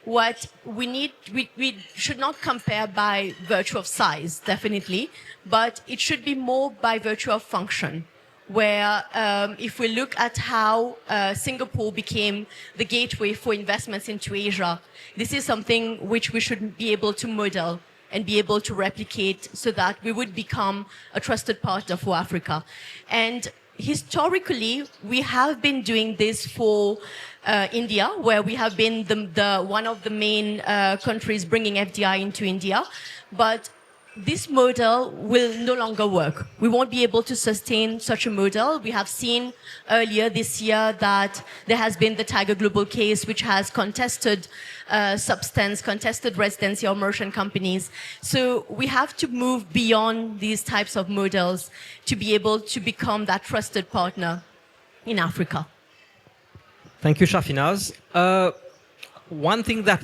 what we need, we should not compare by virtue of size, definitely, but it should be more by virtue of function. Where if we look at how Singapore became the gateway for investments into Asia, this is something which we should be able to model and be able to replicate so that we would become a trusted partner for Africa. And historically, we have been doing this for India, where we have been the one of the main countries bringing FDI into India. But this model will no longer work. We won't be able to sustain such a model. We have seen earlier this year that there has been the Tiger Global case, which has contested substance, contested residency of merchant companies. So we have to move beyond these types of models to be able to become that trusted partner in Africa. Thank you, Shafinaz. One thing that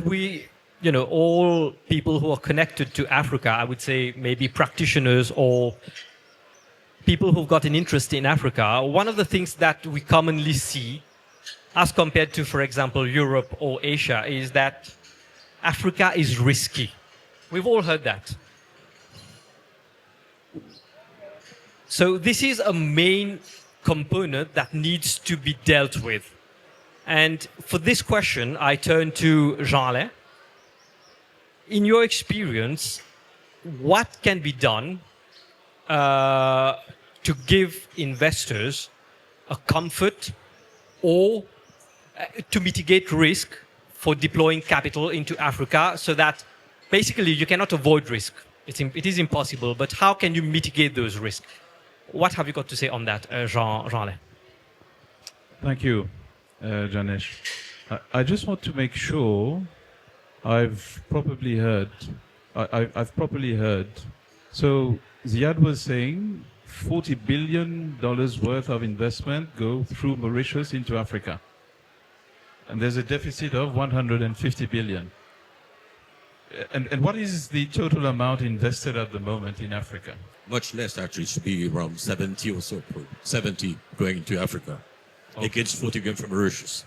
all people who are connected to Africa, I would say maybe practitioners or people who've got an interest in Africa, one of the things that we commonly see as compared to, for example, Europe or Asia, is that Africa is risky. We've all heard that. So this is a main component that needs to be dealt with. And for this question, I turn to Jean-Alain. In your experience, what can be done to give investors a comfort or to mitigate risk for deploying capital into Africa so that basically you cannot avoid risk? It is impossible, but how can you mitigate those risks? What have you got to say on that, Jean-Alain? Thank you, Janesh. I just want to make sure I've properly heard. So Ziad was saying $40 billion worth of investment go through Mauritius into Africa. And there's a deficit of 150 billion. And what is the total amount invested at the moment in Africa? Much less, actually. It should be around 70 or so, 70 going into Africa, against 40 going from Mauritius.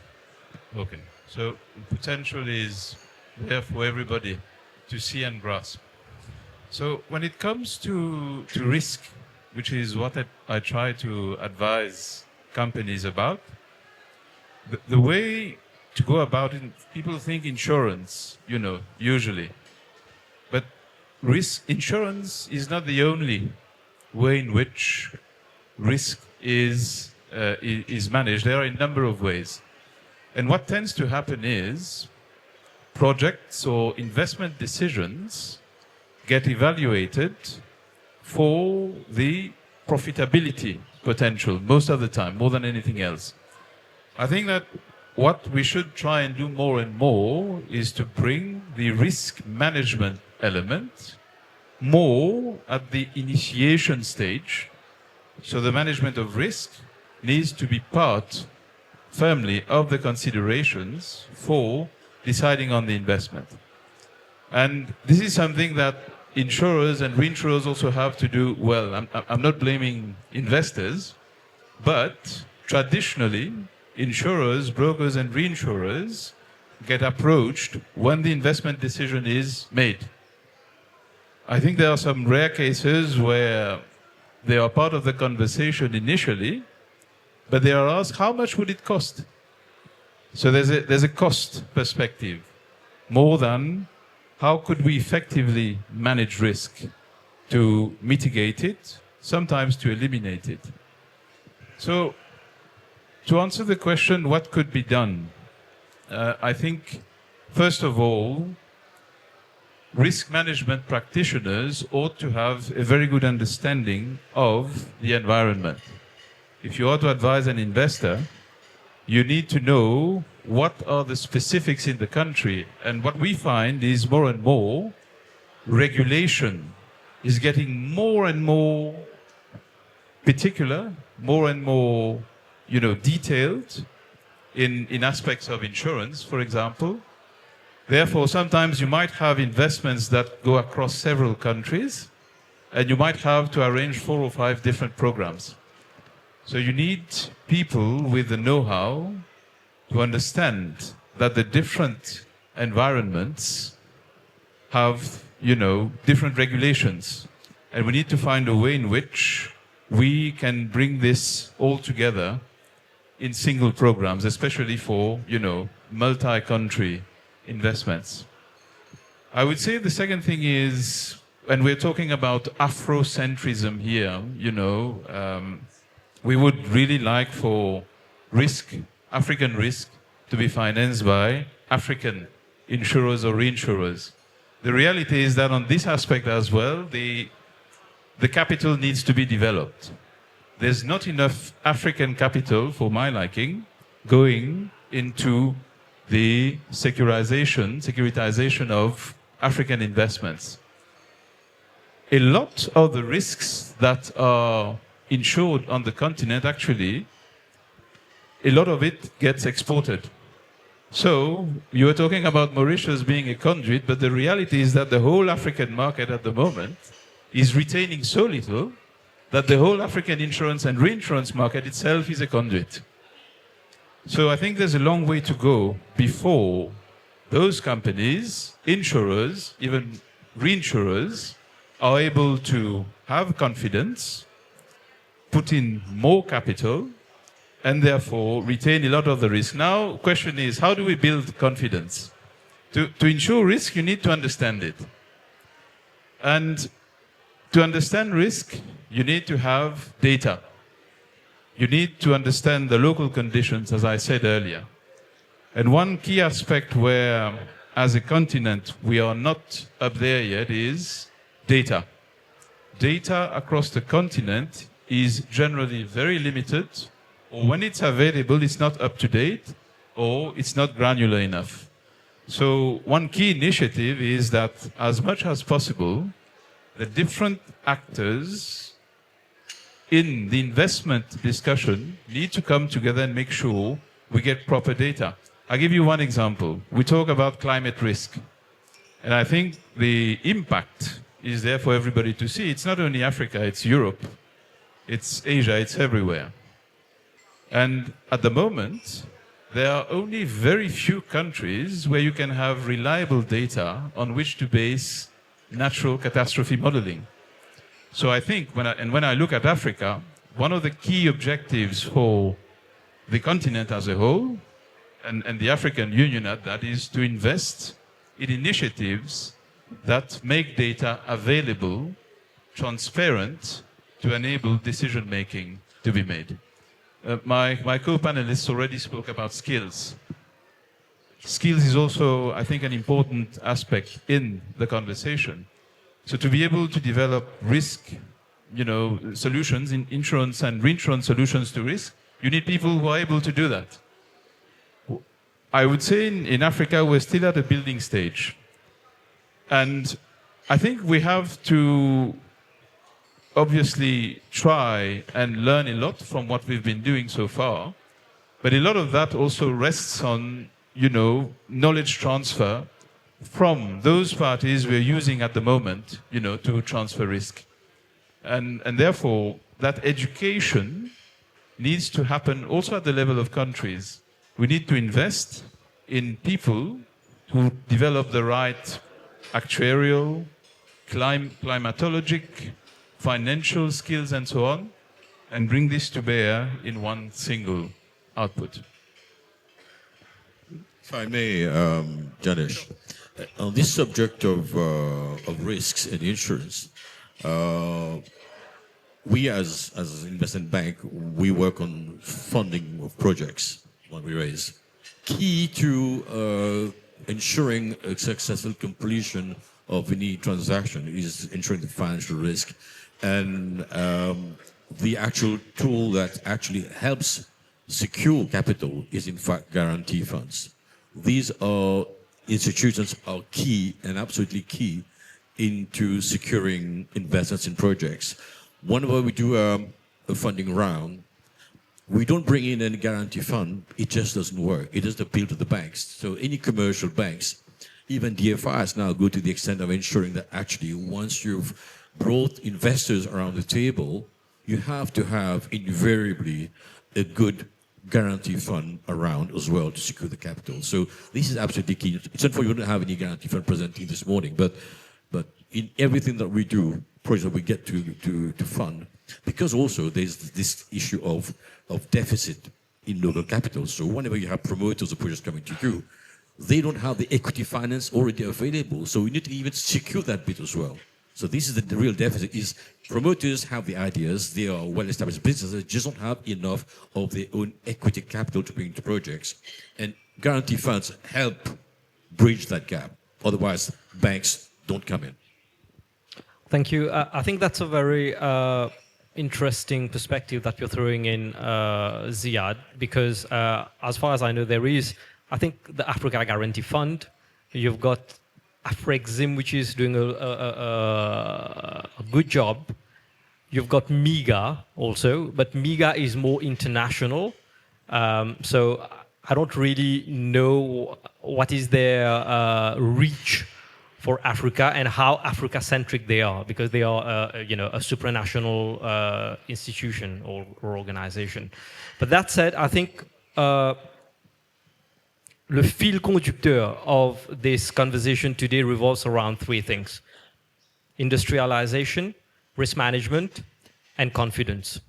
Okay. So potential is there for everybody to see and grasp. So when it comes to risk, which is what I try to advise companies about, the way to go about it, people think insurance, usually. But insurance is not the only way in which risk is managed. There are a number of ways. And what tends to happen is projects or investment decisions get evaluated for the profitability potential most of the time, more than anything else. I think that what we should try and do more and more is to bring the risk management element more at the initiation stage. So the management of risk needs to be part firmly of the considerations for deciding on the investment. And this is something that insurers and reinsurers also have to do well. I'm not blaming investors, but traditionally, insurers, brokers, and reinsurers get approached when the investment decision is made. I think there are some rare cases where they are part of the conversation initially, but they are asked, how much would it cost? So there's a cost perspective, more than how could we effectively manage risk to mitigate it, sometimes to eliminate it. So to answer the question, what could be done? I think, first of all, risk management practitioners ought to have a very good understanding of the environment. If you are to advise an investor, you need to know what are the specifics in the country. And what we find is more and more regulation is getting more and more particular, more and more detailed in aspects of insurance, for example. Therefore, sometimes you might have investments that go across several countries, and you might have to arrange 4 or 5 different programs. So you need people with the know-how to understand that the different environments have, different regulations. And we need to find a way in which we can bring this all together in single programs, especially for, multi-country investments. I would say the second thing is, and we're talking about Afrocentrism here, we would really like for African risk, to be financed by African insurers or reinsurers. The reality is that on this aspect as well, the capital needs to be developed. There's not enough African capital, for my liking, going into the securitization of African investments. A lot of the risks that are insured on the continent, actually, a lot of it gets exported. So you were talking about Mauritius being a conduit, but the reality is that the whole African market at the moment is retaining so little that the whole African insurance and reinsurance market itself is a conduit. So I think there's a long way to go before those companies, insurers, even reinsurers, are able to have confidence, put in more capital, and therefore retain a lot of the risk. Now, the question is, how do we build confidence? To insure risk, you need to understand it. And to understand risk, you need to have data. You need to understand the local conditions, as I said earlier. And one key aspect where, as a continent, we are not up there yet is data. Data across the continent is generally very limited, or when it's available, it's not up to date, or it's not granular enough. So one key initiative is that, as much as possible, the different actors in the investment discussion need to come together and make sure we get proper data. I'll give you one example. We talk about climate risk. And I think the impact is there for everybody to see. It's not only Africa, it's Europe, it's Asia, it's everywhere. And at the moment, there are only very few countries where you can have reliable data on which to base natural catastrophe modeling. So I think, when I look at Africa, one of the key objectives for the continent as a whole, and the African Union at that, is to invest in initiatives that make data available, transparent, to enable decision-making to be made. My co-panelists already spoke about skills. Skills is also, I think, an important aspect in the conversation. So to be able to develop risk, solutions in insurance and reinsurance solutions to risk, you need people who are able to do that. I would say in Africa, we're still at a building stage. And I think we have to obviously try and learn a lot from what we've been doing so far. But a lot of that also rests on, knowledge transfer from those parties we're using at the moment, to transfer risk. And therefore, that education needs to happen also at the level of countries. We need to invest in people who develop the right actuarial, climatologic, financial skills and so on, and bring this to bear in one single output. If I may, Janesh, on this subject of risks and insurance, we as investment bank, we work on funding of projects when we raise. Key to ensuring a successful completion of any transaction is ensuring the financial risk. And the actual tool that actually helps secure capital is in fact guarantee funds. These are institutions are key and absolutely key into securing investments in projects. Whenever we do a funding round, we don't bring in any guarantee fund. It just doesn't work. It doesn't appeal to the banks. So any commercial banks, even DFIs now go to the extent of ensuring that actually once you've brought investors around the table, you have to have invariably a good guarantee fund around as well to secure the capital. So this is absolutely key. It's unfortunate we don't have any guarantee fund presenting this morning, but in everything that we do, projects that we get to fund, because also there's this issue of deficit in local capital. So whenever you have promoters or projects coming to you, they don't have the equity finance already available. So we need to even secure that bit as well. So this is the real deficit, is promoters have the ideas, they are well-established businesses, just don't have enough of their own equity capital to bring into projects. And guarantee funds help bridge that gap. Otherwise, banks don't come in. Thank you. I think that's a very interesting perspective that you're throwing in, Ziad, because as far as I know, there is, I think, the Africa Guarantee Fund. You've got Afrexim, which is doing a good job. You've got MIGA also, but MIGA is more international. So I don't really know what is their reach for Africa and how Africa-centric they are, because they are, a supranational institution or organization. But that said, I think le fil conducteur of this conversation today revolves around three things: industrialization, risk management, and confidence.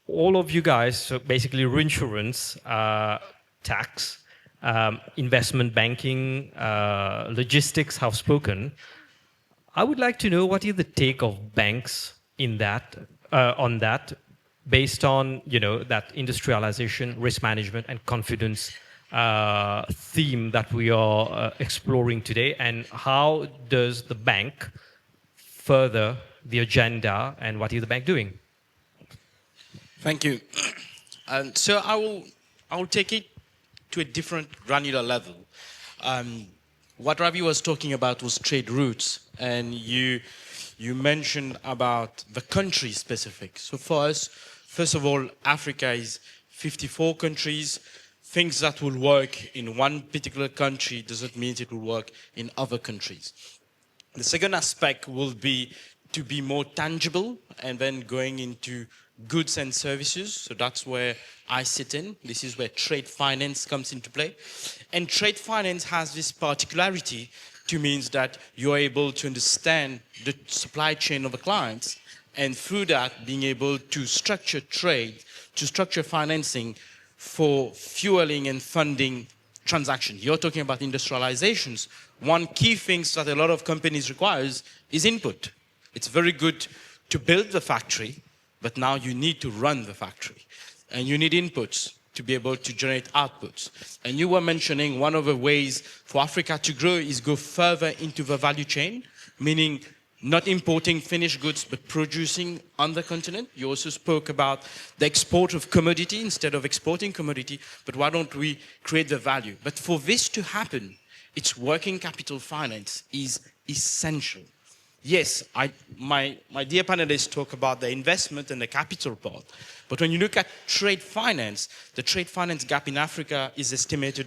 All of you guys, so basically reinsurance, tax, investment banking, logistics have spoken. I would like to know what is the take of banks in that, on that, based on that industrialization, risk management, and confidence theme that we are exploring today, and how does the bank further the agenda, and what is the bank doing? Thank you. So I will take it to a different granular level. What Ravi was talking about was trade routes, and you mentioned about the country specific. So for us, first of all, Africa is 54 countries. Things that will work in one particular country doesn't mean it will work in other countries. The second aspect will be to be more tangible, and then going into goods and services. So that's where I sit in. This is where trade finance comes into play. And trade finance has this particularity to means that you're able to understand the supply chain of the clients, and through that being able to structure trade, to structure financing for fueling and funding transactions. You're talking about industrializations. One key thing that a lot of companies requires is input. It's very good to build the factory, but now you need to run the factory. And you need inputs to be able to generate outputs. And you were mentioning one of the ways for Africa to grow is go further into the value chain, meaning not importing finished goods, but producing on the continent. You also spoke about the export of commodity instead of exporting commodity, but why don't we create the value? But for this to happen, its working capital finance is essential. Yes, my dear panelists talk about the investment and the capital part, but when you look at trade finance, the trade finance gap in Africa is estimated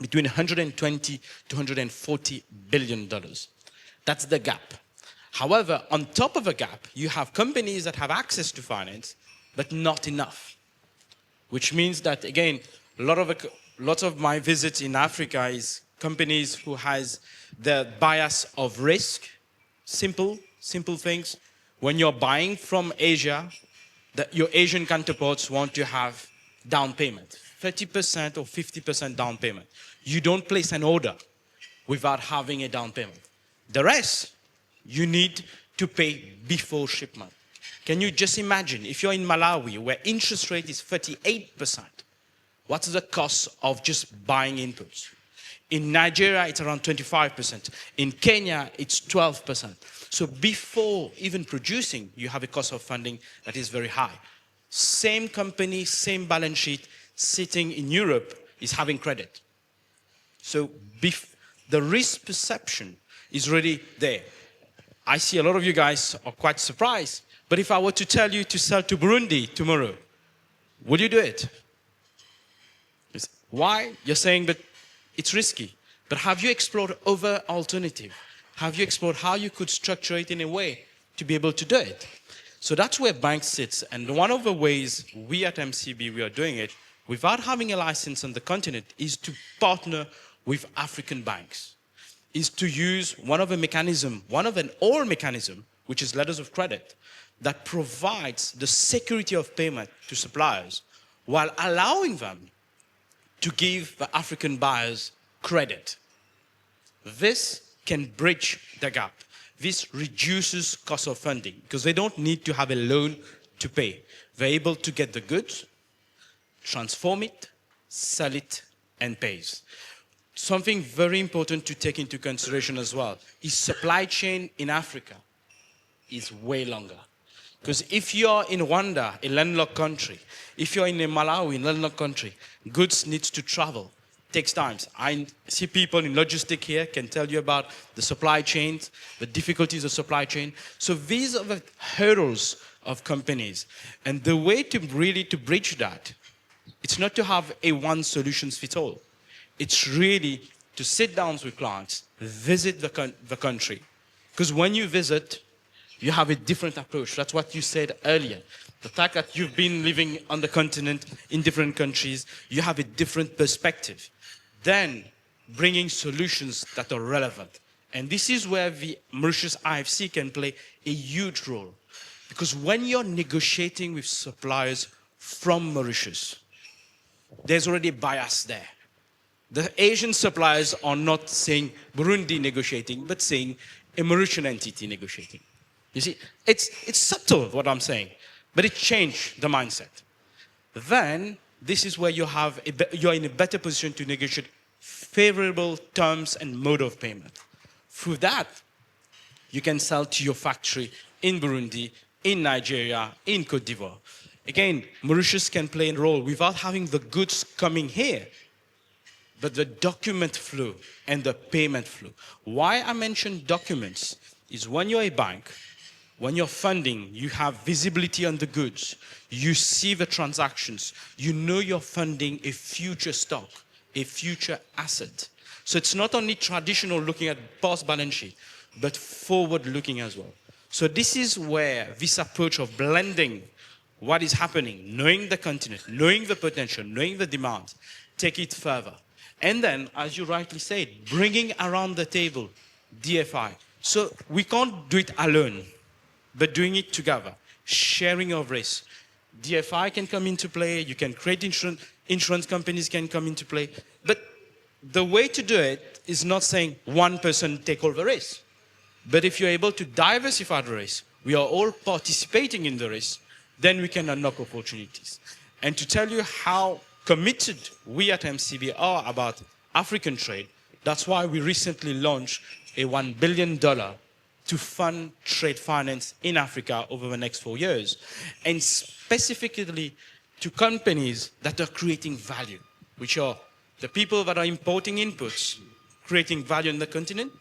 between 120 to 140 billion dollars. That's the gap. However, on top of the gap, you have companies that have access to finance, but not enough. Which means that, again, lots of my visits in Africa is companies who has the bias of risk. Simple things. When you're buying from Asia, your Asian counterparts want to have down payment, 30% or 50% down payment. You don't place an order without having a down payment. The rest, you need to pay before shipment. Can you just imagine, if you're in Malawi, where interest rate is 38%, what's the cost of just buying inputs? In Nigeria, it's around 25%. In Kenya, it's 12%. So before even producing, you have a cost of funding that is very high. Same company, same balance sheet, sitting in Europe is having credit. So the risk perception is really there. I see a lot of you guys are quite surprised, but if I were to tell you to sell to Burundi tomorrow, would you do it? Why? You're saying that it's risky. But have you explored other alternatives? Have you explored how you could structure it in a way to be able to do it? So that's where banks sits. And one of the ways we at MCB, we are doing it, without having a license on the continent, is to partner with African banks, is to use one of an old mechanism, which is letters of credit, that provides the security of payment to suppliers while allowing them to give the African buyers credit. This can bridge the gap. This reduces cost of funding because they don't need to have a loan to pay. They're able to get the goods, transform it, sell it, and pay. Something very important to take into consideration as well is supply chain in Africa is way longer. Because if you're in Rwanda, a landlocked country, if you're in Malawi, a landlocked country, goods need to travel. Takes time. I see people in logistics here can tell you about the supply chains, the difficulties of supply chain. So these are the hurdles of companies. And the way to really to bridge that, it's not to have a one solution fits all. It's really to sit down with clients, visit the country. Because when you visit, you have a different approach. That's what you said earlier. The fact that you've been living on the continent in different countries, you have a different perspective. Then bringing solutions that are relevant. And this is where the Mauritius IFC can play a huge role. Because when you're negotiating with suppliers from Mauritius, there's already a bias there. The Asian suppliers are not saying Burundi negotiating, but saying a Mauritian entity negotiating. You see, it's subtle what I'm saying, but it changed the mindset. Then this is where you're in a better position to negotiate favorable terms and mode of payment. Through that, you can sell to your factory in Burundi, in Nigeria, in Cote d'Ivoire. Again, Mauritius can play a role without having the goods coming here, but the document flow and the payment flow. Why I mention documents is when you're a bank, when you're funding, you have visibility on the goods. You see the transactions. You know you're funding a future stock, a future asset. So it's not only traditional looking at past balance sheet, but forward looking as well. So this is where this approach of blending what is happening, knowing the continent, knowing the potential, knowing the demand, take it further. And then, as you rightly said, bringing around the table DFI. So we can't do it alone, but doing it together, sharing of risk. DFI can come into play, you can create insurance companies can come into play, but the way to do it is not saying one person take all the risk. But if you're able to diversify the risk, we are all participating in the risk, then we can unlock opportunities. And to tell you how committed we at MCB are about African trade, that's why we recently launched a $1 billion to fund trade finance in Africa over the next 4 years, and specifically to companies that are creating value, which are the people that are importing inputs, creating value in the continent,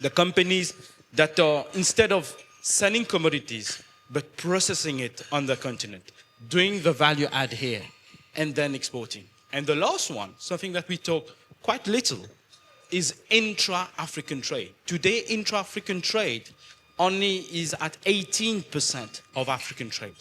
the companies that are, instead of selling commodities, but processing it on the continent, doing the value add here, and then exporting. And the last one, something that we talk quite little, is intra-African trade. Today, intra-African trade only is at 18% of African trade.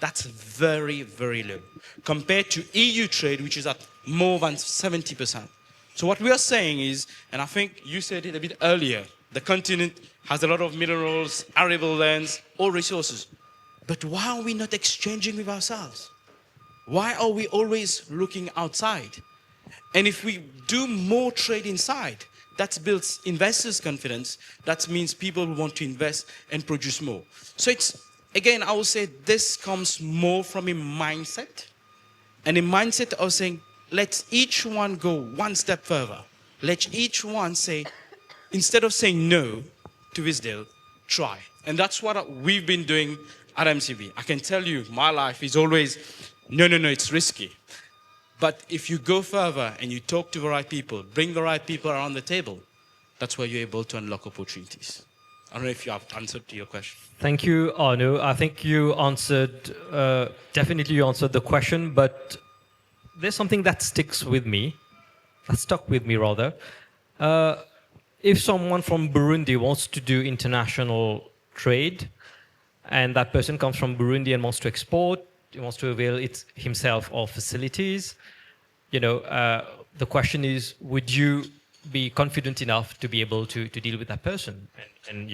That's very, very low, compared to EU trade, which is at more than 70%. So what we are saying is, and I think you said it a bit earlier, the continent has a lot of minerals, arable lands, all resources. But why are we not exchanging with ourselves? Why are we always looking outside? And if we do more trade inside, that builds investors' confidence. That means people will want to invest and produce more. So it's, again, I would say this comes more from a mindset. And a mindset of saying, let's each one go one step further. Let each one say, instead of saying no to this deal, try. And that's what we've been doing at MCB. I can tell you, my life is always, no, it's risky. But if you go further and you talk to the right people, bring the right people around the table, that's where you're able to unlock opportunities. I don't know if you have answered to your question. Thank you, Arno. I think you answered, definitely you answered the question, but there's something that stuck with me rather. If someone from Burundi wants to do international trade, and that person comes from Burundi and wants to export, he wants to avail himself of facilities, the question is, would you be confident enough to be able to deal with that person? And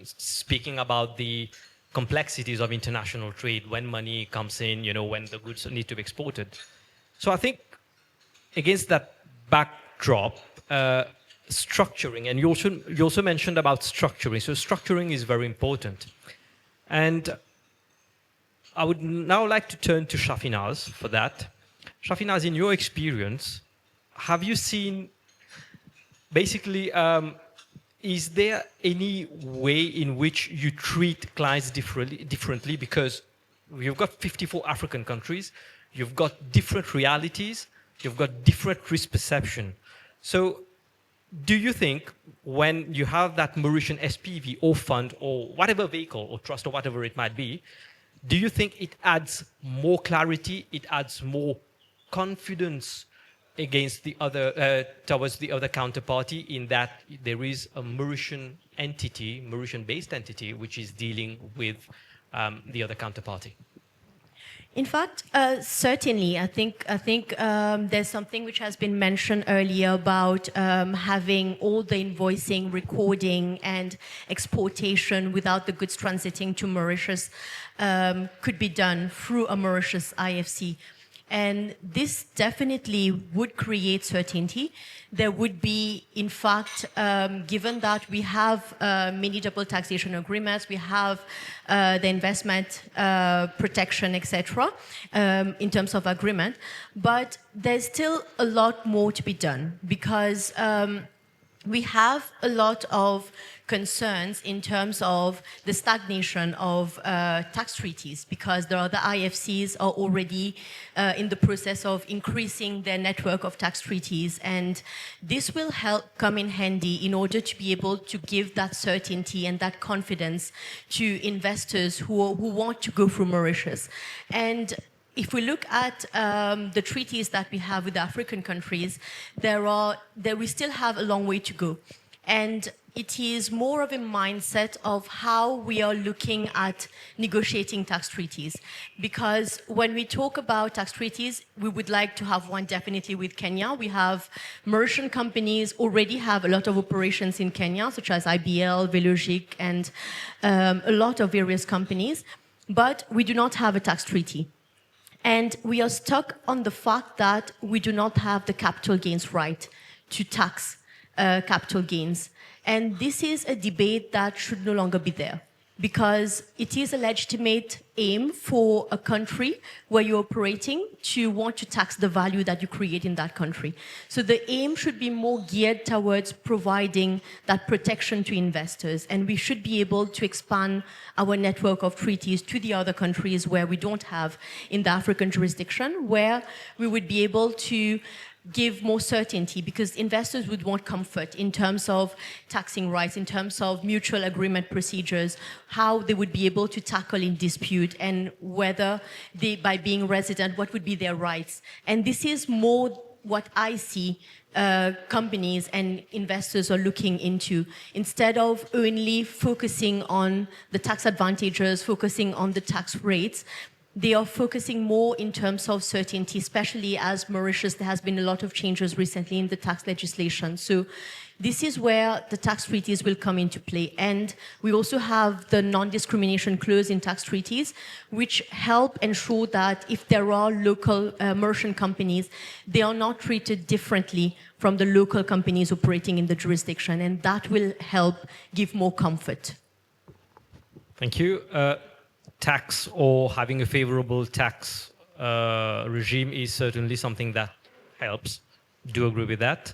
speaking about the complexities of international trade, when money comes in, when the goods need to be exported. So I think against that backdrop, structuring, and you also mentioned about structuring. So structuring is very important. And I would now like to turn to Shafinaz for that. Shafinaz, in your experience, have you seen, basically, is there any way in which you treat clients differently? Because you've got 54 African countries, you've got different realities, you've got different risk perception. So do you think when you have that Mauritian SPV or fund or whatever vehicle or trust or whatever it might be, do you think it adds more clarity, it adds more confidence against the other, towards the other counterparty, in that there is a Mauritian entity, Mauritian-based entity, which is dealing with the other counterparty? In fact, certainly, I think there's something which has been mentioned earlier about having all the invoicing, recording, and exportation without the goods transiting to Mauritius could be done through a Mauritius IFC. And this definitely would create certainty. There would be, in fact, given that we have many double taxation agreements, we have the investment protection, etc., in terms of agreement, but there's still a lot more to be done, because we have a lot of concerns in terms of the stagnation of tax treaties, because the other IFCs are already in the process of increasing their network of tax treaties, and this will help come in handy in order to be able to give that certainty and that confidence to investors who want to go through Mauritius. And if we look at the treaties that we have with African countries, we still have a long way to go. And it is more of a mindset of how we are looking at negotiating tax treaties. Because when we talk about tax treaties, we would like to have one definitely with Kenya. We have Mauritian companies already have a lot of operations in Kenya, such as IBL, LOGI, and a lot of various companies. But we do not have a tax treaty. And we are stuck on the fact that we do not have the capital gains right to tax capital gains. And this is a debate that should no longer be there, because it is a legitimate aim for a country where you're operating to want to tax the value that you create in that country. So the aim should be more geared towards providing that protection to investors, and we should be able to expand our network of treaties to the other countries where we don't have in the African jurisdiction, where we would be able to give more certainty, because investors would want comfort in terms of taxing rights, in terms of mutual agreement procedures, how they would be able to tackle in dispute, and whether they, by being resident, what would be their rights. And this is more what I see companies and investors are looking into, instead of only focusing on the tax advantages, focusing on the tax rates. They are focusing more in terms of certainty, especially as Mauritius, there has been a lot of changes recently in the tax legislation. So this is where the tax treaties will come into play. And we also have the non-discrimination clause in tax treaties, which help ensure that if there are local Mauritian companies, they are not treated differently from the local companies operating in the jurisdiction. And that will help give more comfort. Thank you. Tax, or having a favorable tax regime, is certainly something that helps. Do agree with that.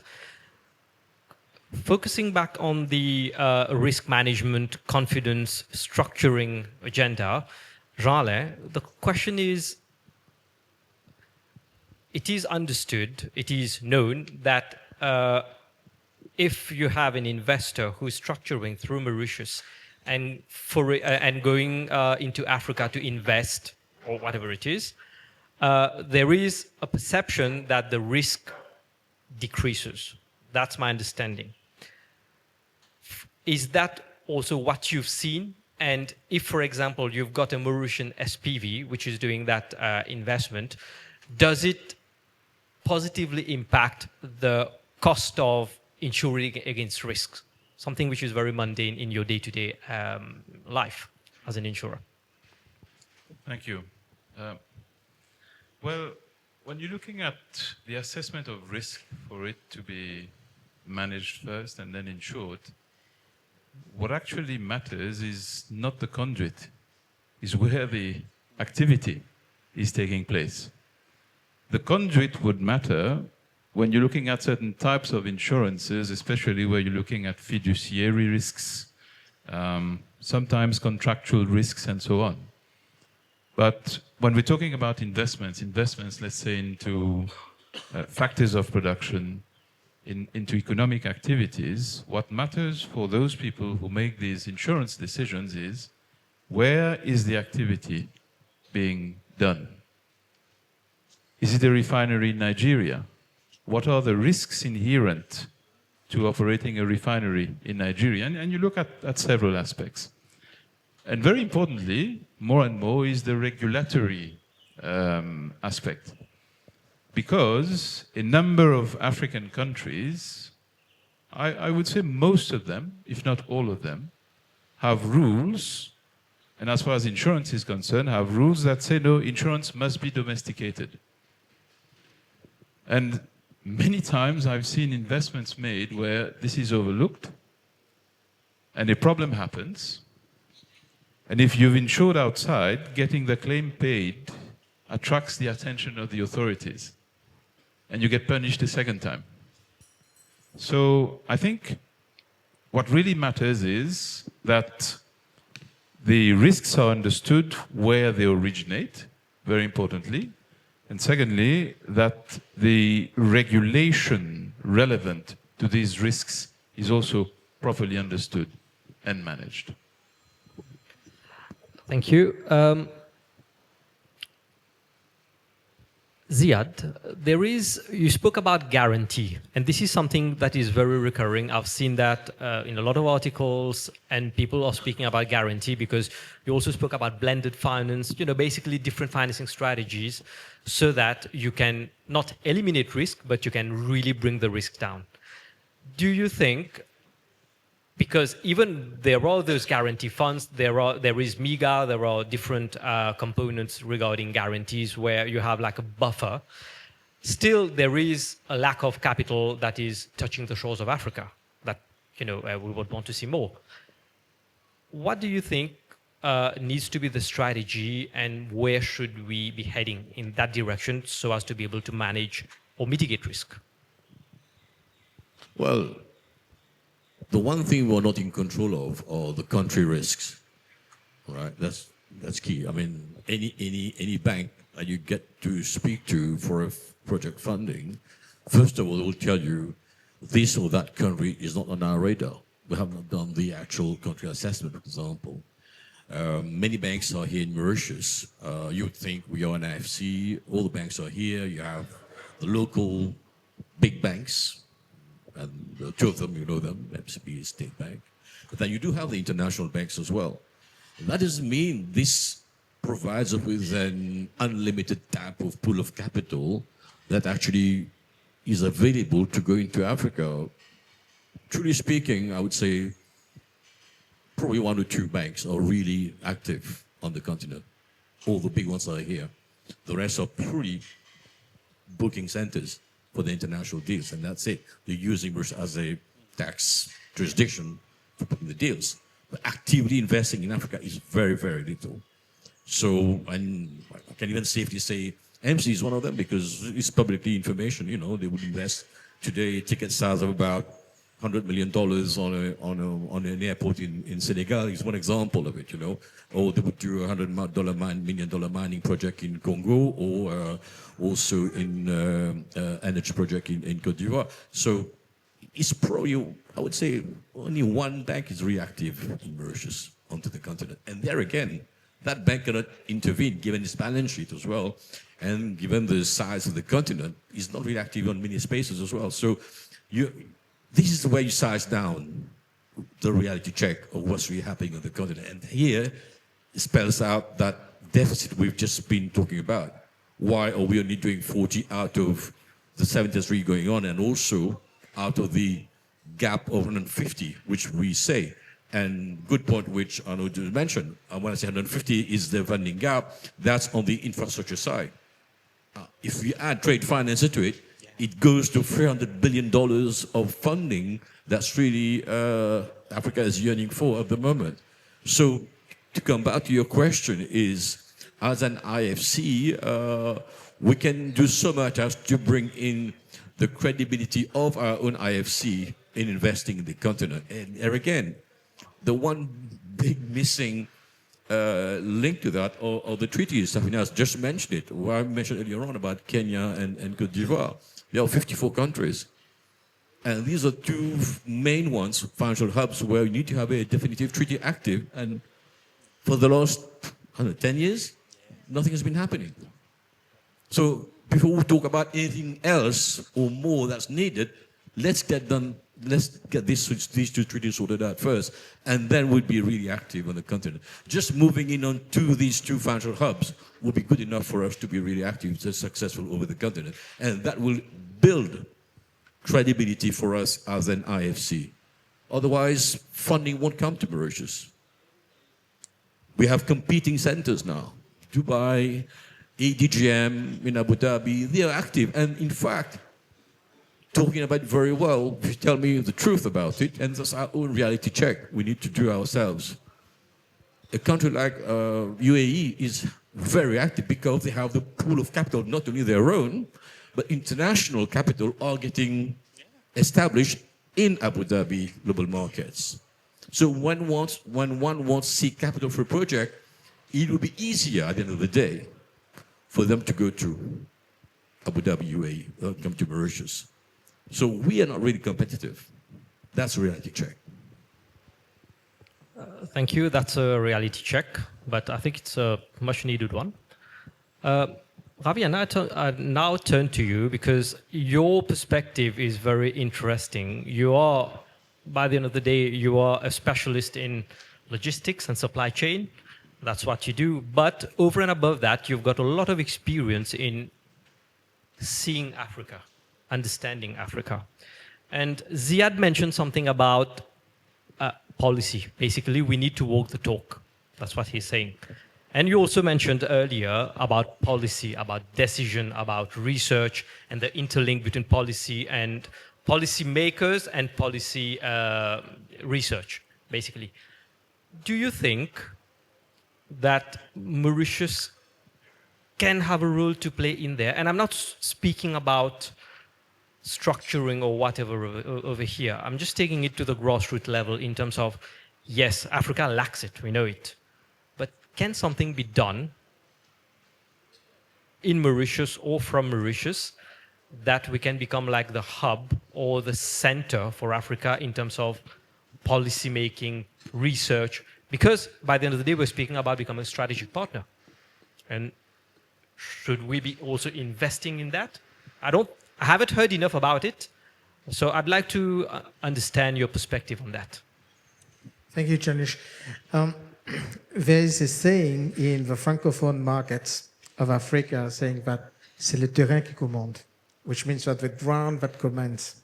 Focusing back on the risk management, confidence, structuring agenda, Jean-Alain, the question is, it is understood, it is known that if you have an investor who is structuring through Mauritius and going into Africa to invest, or whatever it is, there is a perception that the risk decreases. That's my understanding. Is that also what you've seen? And if, for example, you've got a Mauritian SPV, which is doing that investment, does it positively impact the cost of insuring against risks? Something which is very mundane in your day-to-day life as an insurer. Thank you. Well, when you're looking at the assessment of risk for it to be managed first and then insured, what actually matters is not the conduit, is where the activity is taking place. The conduit would matter when you're looking at certain types of insurances, especially where you're looking at fiduciary risks, sometimes contractual risks and so on. But when we're talking about investments, let's say into factors of production, into economic activities, what matters for those people who make these insurance decisions is where is the activity being done? Is it a refinery in Nigeria? What are the risks inherent to operating a refinery in Nigeria? And you look at several aspects. And very importantly, more and more, is the regulatory aspect. Because a number of African countries, I would say most of them, if not all of them, have rules, and as far as insurance is concerned, have rules that say, no, insurance must be domesticated. And many times I've seen investments made where this is overlooked, and a problem happens. And if you've insured outside, getting the claim paid attracts the attention of the authorities. And you get punished a second time. So I think what really matters is that the risks are understood where they originate, very importantly. And secondly, that the regulation relevant to these risks is also properly understood and managed. Thank you. Ziad, you spoke about guarantee, and this is something that is very recurring. I've seen that in a lot of articles, and people are speaking about guarantee because you also spoke about blended finance, basically different financing strategies so that you can not eliminate risk, but you can really bring the risk down. Do you think, because even there are those guarantee funds, there is MIGA, there are different components regarding guarantees where you have like a buffer. Still, there is a lack of capital that is touching the shores of Africa that we would want to see more. What do you think needs to be the strategy, and where should we be heading in that direction so as to be able to manage or mitigate risk? Well, the one thing we're not in control of are the country risks, right? That's key. I mean, any bank that you get to speak to for a project funding, first of all, it will tell you this or that country is not on our radar. We have not done the actual country assessment, for example. Many banks are here in Mauritius. You would think we are an IFC. All the banks are here. You have the local big banks, and two of them, you know them, MCB, State Bank. But then you do have the international banks as well. And that doesn't mean this provides us with an unlimited tap of pool of capital that actually is available to go into Africa. Truly speaking, I would say probably one or two banks are really active on the continent. All the big ones are here. The rest are purely booking centers for the international deals, and that's it. They're using Mauritius as a tax jurisdiction for putting the deals. But actively investing in Africa is very, very little. So, and I can even safely say MC is one of them because it's publicly information. They would invest today ticket size of about $100 million on an airport in Senegal is one example of it, Or they would do $100 million mining project in Congo, or also in energy project in Côte d'Ivoire. So it's probably, I would say, only one bank is reactive in Mauritius onto the continent. And there again, that bank cannot intervene given its balance sheet as well. And given the size of the continent, it's not really active on many spaces as well. So this is the way you size down the reality check of what's really happening on the continent. And here it spells out that deficit we've just been talking about. Why are we only doing 40 out of the 73 going on, and also out of the gap of 150, which we say. And good point, which Arnaud just mentioned. When I say 150 is the funding gap, that's on the infrastructure side. If we add trade finance into it, it goes to $300 billion of funding that's really Africa is yearning for at the moment. So to come back to your question is, as an IFC, we can do so much as to bring in the credibility of our own IFC in investing in the continent. And again, the one big missing link to that are the treaties. Safina just mentioned it. Well, I mentioned earlier on about Kenya and Cote d'Ivoire. There are 54 countries. And these are two main ones, financial hubs, where you need to have a definitive treaty active. And for the last 10 years, nothing has been happening. So before we talk about anything else or more that's needed, let's get these two treaties sorted out first, and then we'll be really active on the continent. Just moving in on to these two financial hubs will be good enough for us to be really active, successful over the continent. And that will build credibility for us as an IFC. Otherwise, funding won't come to Mauritius. We have competing centers now. Dubai, ADGM in Abu Dhabi, they are active. And in fact, talking about it very well, if you tell me the truth about it, and that's our own reality check we need to do ourselves. A country like UAE is very active because they have the pool of capital, not only their own, but international capital are getting established in Abu Dhabi global markets. So when one wants to seek capital for a project, it will be easier at the end of the day for them to go to Abu Dhabi, UAE, or come to Mauritius. So we are not really competitive. That's a reality check. Thank you. That's a reality check, but I think it's a much needed one. Ravi, I now turn to you because your perspective is very interesting. You are, by the end of the day, you are a specialist in logistics and supply chain. That's what you do. But over and above that, you've got a lot of experience in seeing Africa, understanding Africa. And Ziad mentioned something about policy. Basically, we need to walk the talk. That's what he's saying. And you also mentioned earlier about policy, about decision, about research, and the interlink between policy and policy makers and policy research, basically. Do you think that Mauritius can have a role to play in there? And I'm not speaking about structuring or whatever over here. I'm just taking it to the grassroots level in terms of, yes, Africa lacks it, we know it. But can something be done in Mauritius or from Mauritius that we can become like the hub or the center for Africa in terms of policy making, research? Because by the end of the day, we're speaking about becoming a strategic partner. And should we be also investing in that? I haven't heard enough about it, so I'd like to understand your perspective on that. Thank you, Janish. There is a saying in the francophone markets of Africa saying that c'est le terrain qui commande, which means that the ground that commands.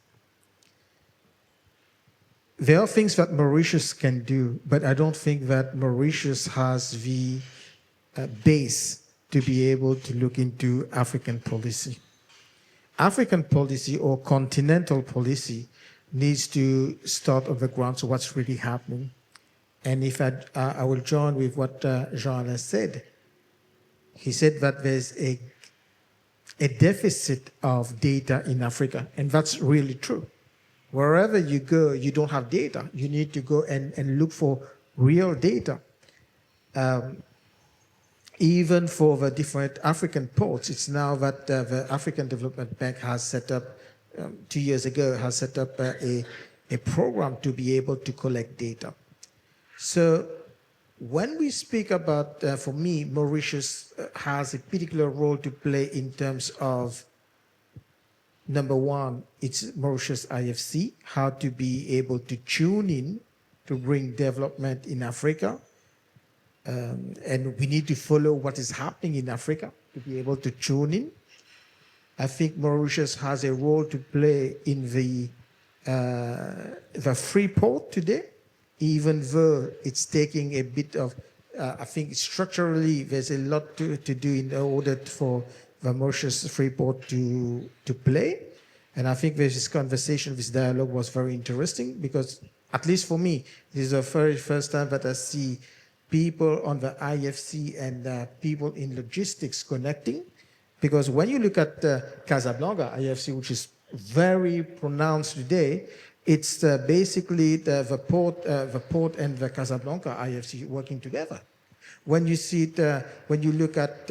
There are things that Mauritius can do, but I don't think that Mauritius has the base to be able to look into African policy. African policy or continental policy needs to start on the ground, so what's really happening. And if I will join with what Jean-Alain said. He said that there's a deficit of data in Africa, and that's really true. Wherever you go, you don't have data. You need to go and look for real data. Even for the different African ports, it's now that the African Development Bank has set up, 2 years ago, has set up a program to be able to collect data. So when we speak about, for me, Mauritius has a particular role to play in terms of, number one, it's Mauritius IFC, how to be able to tune in to bring development in Africa. And we need to follow what is happening in Africa to be able to tune in. I think Mauritius has a role to play in the free port today, even though it's taking a bit of, I think structurally there's a lot to do in order for the Mauritius free port to play. And I think this conversation, this dialogue was very interesting because, at least for me, this is the very first time that I see people on the IFC and people in logistics connecting. Because when you look at Casablanca IFC, which is very pronounced today, it's basically the port and the Casablanca IFC working together. When you see it, when you look at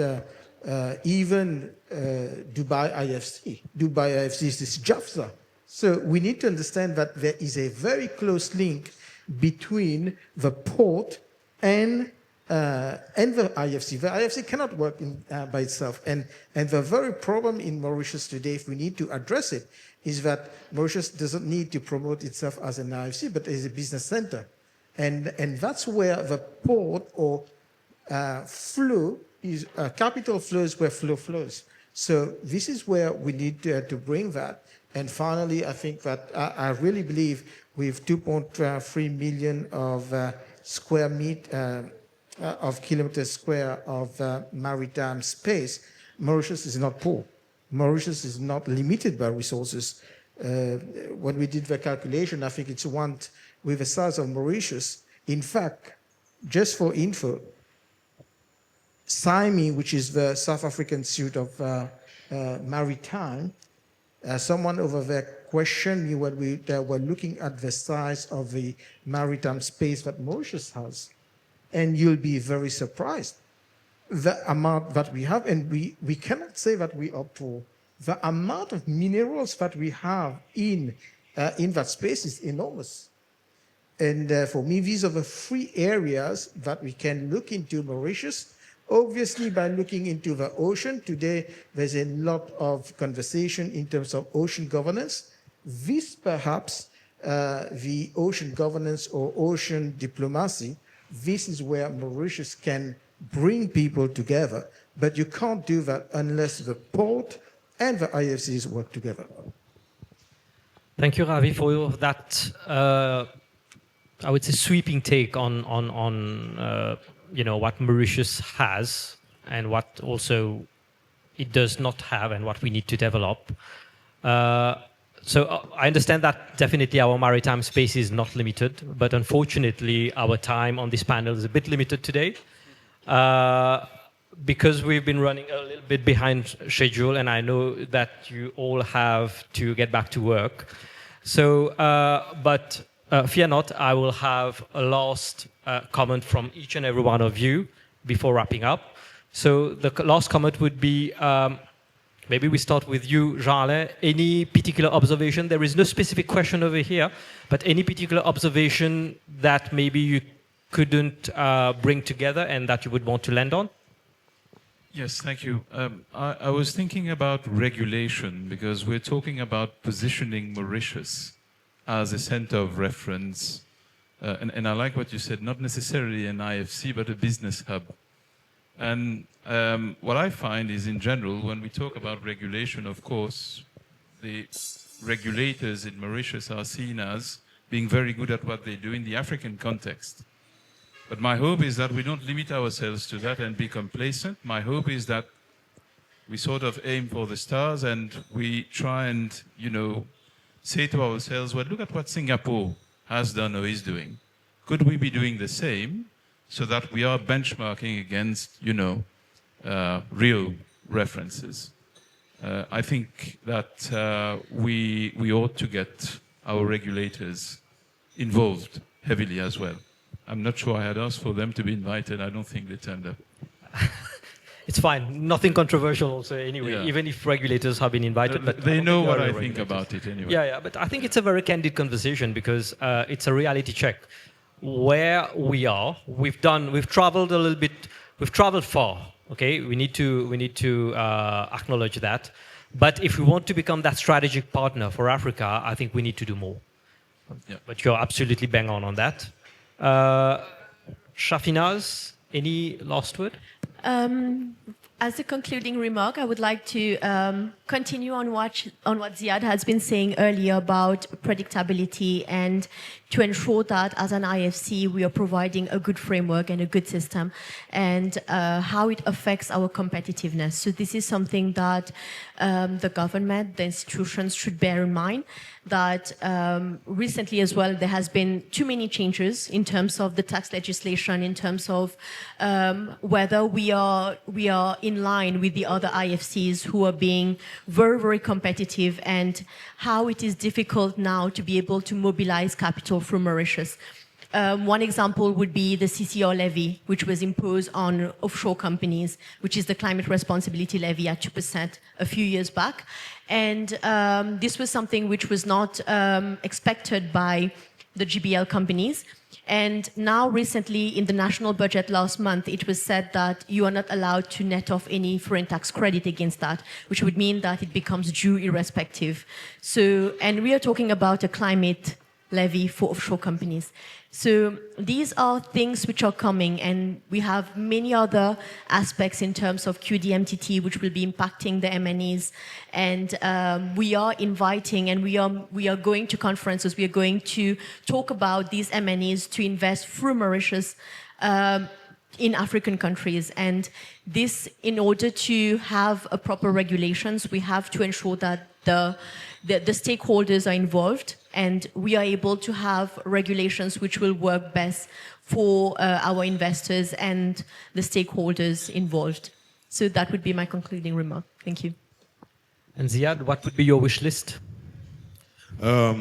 even Dubai IFC is this Jafza. So we need to understand that there is a very close link between the port and the IFC. The IFC cannot work by itself. And the very problem in Mauritius today, if we need to address it, is that Mauritius doesn't need to promote itself as an IFC, but as a business center. And that's where the port or flow is, capital flows where flow flows. So this is where we need to bring that. And finally, I think that I really believe with 2.3 million of square meter of kilometers square of maritime space, Mauritius is not poor. Mauritius is not limited by resources. When we did the calculation, I think it's one with the size of Mauritius. In fact, just for info, SIMI, which is the South African Institute of Maritime, someone over there questioned me when we were looking at the size of the maritime space that Mauritius has. And you'll be very surprised the amount that we have. And we cannot say that we are poor. The amount of minerals that we have in that space is enormous. And for me, these are the three areas that we can look into Mauritius. Obviously, by looking into the ocean, today there's a lot of conversation in terms of ocean governance. This perhaps, the ocean governance or ocean diplomacy, this is where Mauritius can bring people together, but you can't do that unless the port and the IFCs work together. Thank you, Ravi, for that, I would say, sweeping take on what Mauritius has and what also it does not have and what we need to develop. So I understand that definitely our maritime space is not limited, but unfortunately our time on this panel is a bit limited today because we've been running a little bit behind schedule, and I know that you all have to get back to work. So, but fear not, I will have a last comment from each and every one of you before wrapping up. So the last comment would be, maybe we start with you, Jean-Alain. Any particular observation? There is no specific question over here, but any particular observation that maybe you couldn't bring together and that you would want to land on? Yes, thank you. I was thinking about regulation because we're talking about positioning Mauritius as a center of reference. And I like what you said, not necessarily an IFC, but a business hub. And what I find is, in general, when we talk about regulation, of course, the regulators in Mauritius are seen as being very good at what they do in the African context. But my hope is that we don't limit ourselves to that and be complacent. My hope is that we sort of aim for the stars and we try and, say to ourselves, well, look at what Singapore has done or is doing. Could we be doing the same so that we are benchmarking against, real references? I think that we ought to get our regulators involved heavily as well. I'm not sure I had asked for them to be invited. I don't think they turned up. It's fine. Nothing controversial also anyway, Yeah. even if regulators have been invited. But they know what I regulators. think about it anyway. Yeah, but I think it's a very candid conversation because it's a reality check. Where we are, we've traveled a little bit, we've traveled far, okay? We need to acknowledge that. But if we want to become that strategic partner for Africa, I think we need to do more. Yeah. But you're absolutely bang on that. Shafinaz, any last word? As a concluding remark, I would like to continue on what Ziad has been saying earlier about predictability and to ensure that as an IFC we are providing a good framework and a good system and how it affects our competitiveness. So this is something that the government, the institutions should bear in mind, that recently as well there has been too many changes in terms of the tax legislation, in terms of whether we are in line with the other IFCs who are being very, very competitive, and how it is difficult now to be able to mobilize capital from Mauritius. One example would be the CCR levy, which was imposed on offshore companies, which is the climate responsibility levy at 2% a few years back. And this was something which was not expected by the GBL companies. And now recently in the national budget last month, it was said that you are not allowed to net off any foreign tax credit against that, which would mean that it becomes due irrespective. So, and we are talking about a climate levy for offshore companies. So these are things which are coming, and we have many other aspects in terms of QDMTT which will be impacting the MNEs. And we are inviting, and we are going to conferences, we are going to talk about these MNEs to invest through Mauritius in African countries. And this, in order to have a proper regulations, we have to ensure that the stakeholders are involved, and we are able to have regulations which will work best for our investors and the stakeholders involved. So that would be my concluding remark. Thank you. And Ziad, what would be your wish list? As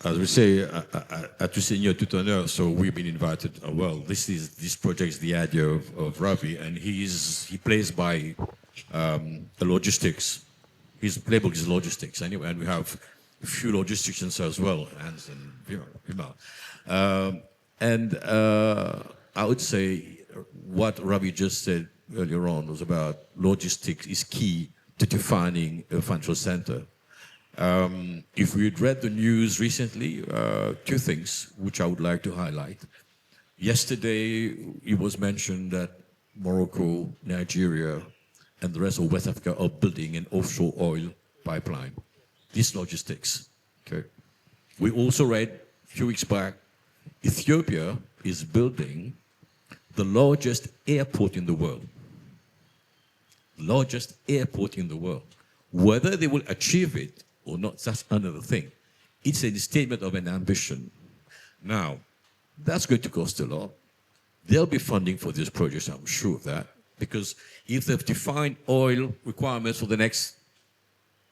we say, à tout seigneur, tout honneur, so we've been invited. Well, this project is the idea of Ravi, and he plays by the logistics. His playbook is logistics anyway, and we have a few logisticians as well, Hans and Vima. I would say what Ravi just said earlier on was about logistics is key to defining a financial center. If we'd read the news recently, two things which I would like to highlight. Yesterday, it was mentioned that Morocco, Nigeria, and the rest of West Africa are building an offshore oil pipeline. This logistics, okay. We also read a few weeks back, Ethiopia is building the largest airport in the world. Largest airport in the world. Whether they will achieve it or not, that's another thing. It's a statement of an ambition. Now, that's going to cost a lot. There'll be funding for this project, I'm sure of that, because if they've defined oil requirements for the next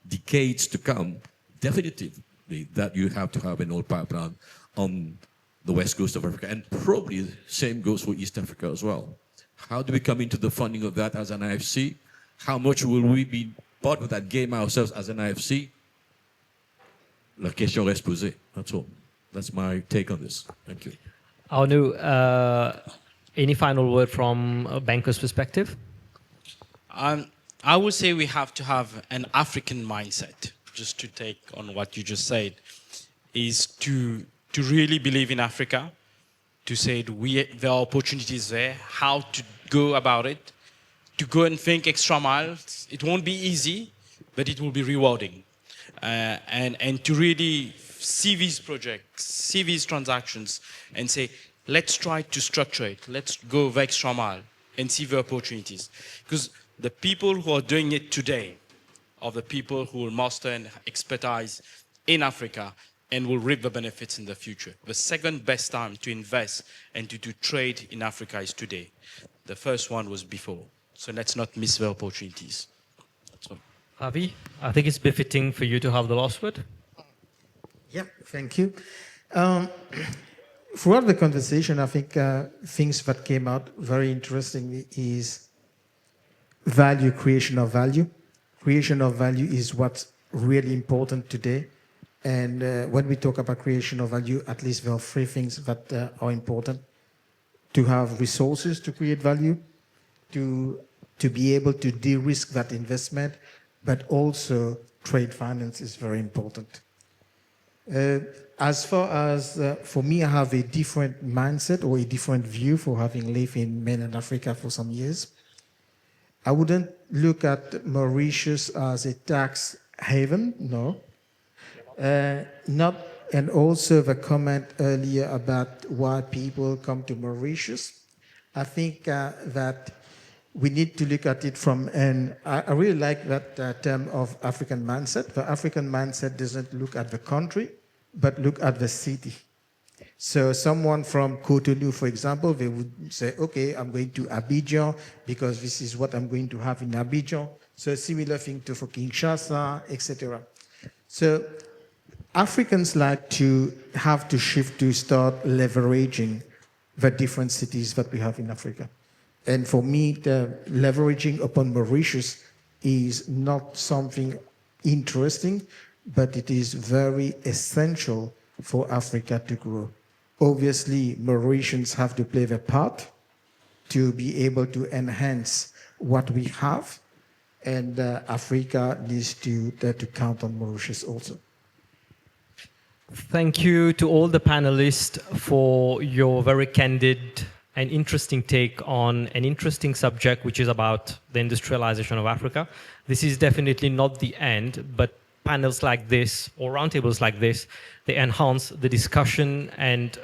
decades to come, definitively that you have to have an oil pipeline on the west coast of Africa, and probably the same goes for East Africa as well. How do we come into the funding of that as an IFC? How much will we be part of that game ourselves as an IFC? La question reste posée. That's all. That's my take on this. Thank you. Anu, any final word from a banker's perspective? I would say we have to have an African mindset, just to take on what you just said, is to really believe in Africa, to say there are opportunities there, how to go about it, to go and think extra miles. It won't be easy, but it will be rewarding. And to really see these projects, see these transactions, and say, let's try to structure it. Let's go the extra mile and see the opportunities. Because the people who are doing it today are the people who will master and expertise in Africa and will reap the benefits in the future. The second best time to invest and to do trade in Africa is today. The first one was before. So let's not miss the opportunities. That's all. Ravi, I think it's befitting for you to have the last word. Yeah, thank you. Throughout the conversation, I think things that came out very interestingly is value, creation of value. Creation of value is what's really important today. And when we talk about creation of value, at least there are three things that are important. To have resources to create value, to be able to de-risk that investment, but also trade finance is very important. As far as, for me, I have a different mindset or a different view for having lived in mainland Africa for some years. I wouldn't look at Mauritius as a tax haven, no. And also the comment earlier about why people come to Mauritius. I think that we need to look at it from I really like that term of African mindset. The African mindset doesn't look at the country, but look at the city. So someone from Cotonou, for example, they would say, okay, I'm going to Abidjan because this is what I'm going to have in Abidjan. So a similar thing to for Kinshasa, etc. So Africans like to have to shift to start leveraging the different cities that we have in Africa. And for me, the leveraging upon Mauritius is not something interesting, but it is very essential for Africa to grow. Obviously, Mauritians have to play their part to be able to enhance what we have, and Africa needs to count on Mauritius also. Thank you to all the panelists for your very candid and interesting take on an interesting subject, which is about the industrialization of Africa. This is definitely not the end, but panels like this or roundtables like this, they enhance the discussion and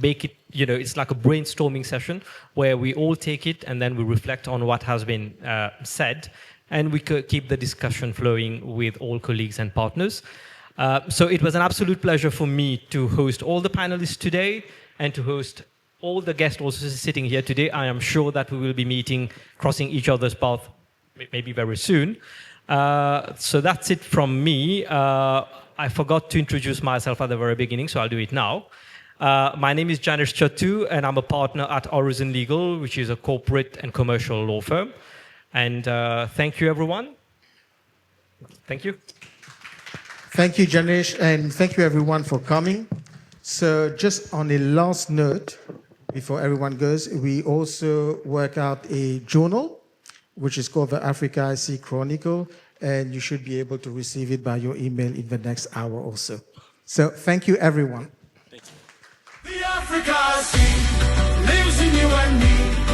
make it, it's like a brainstorming session where we all take it and then we reflect on what has been said, and we could keep the discussion flowing with all colleagues and partners. So it was an absolute pleasure for me to host all the panelists today and to host all the guests also sitting here today. I am sure that we will be meeting, crossing each other's path maybe very soon. So that's it from me. I forgot to introduce myself at the very beginning, so I'll do it now. My name is Janesh Chatu, and I'm a partner at Horizon Legal, which is a corporate and commercial law firm. And thank you, everyone. Thank you. Thank you, Janesh, and thank you, everyone, for coming. So just on a last note, before everyone goes, we also work out a journal, which is called the Africa I See Chronicle, and you should be able to receive it by your email in the next hour or so. So thank you, everyone. The Africa I see lives in you and me.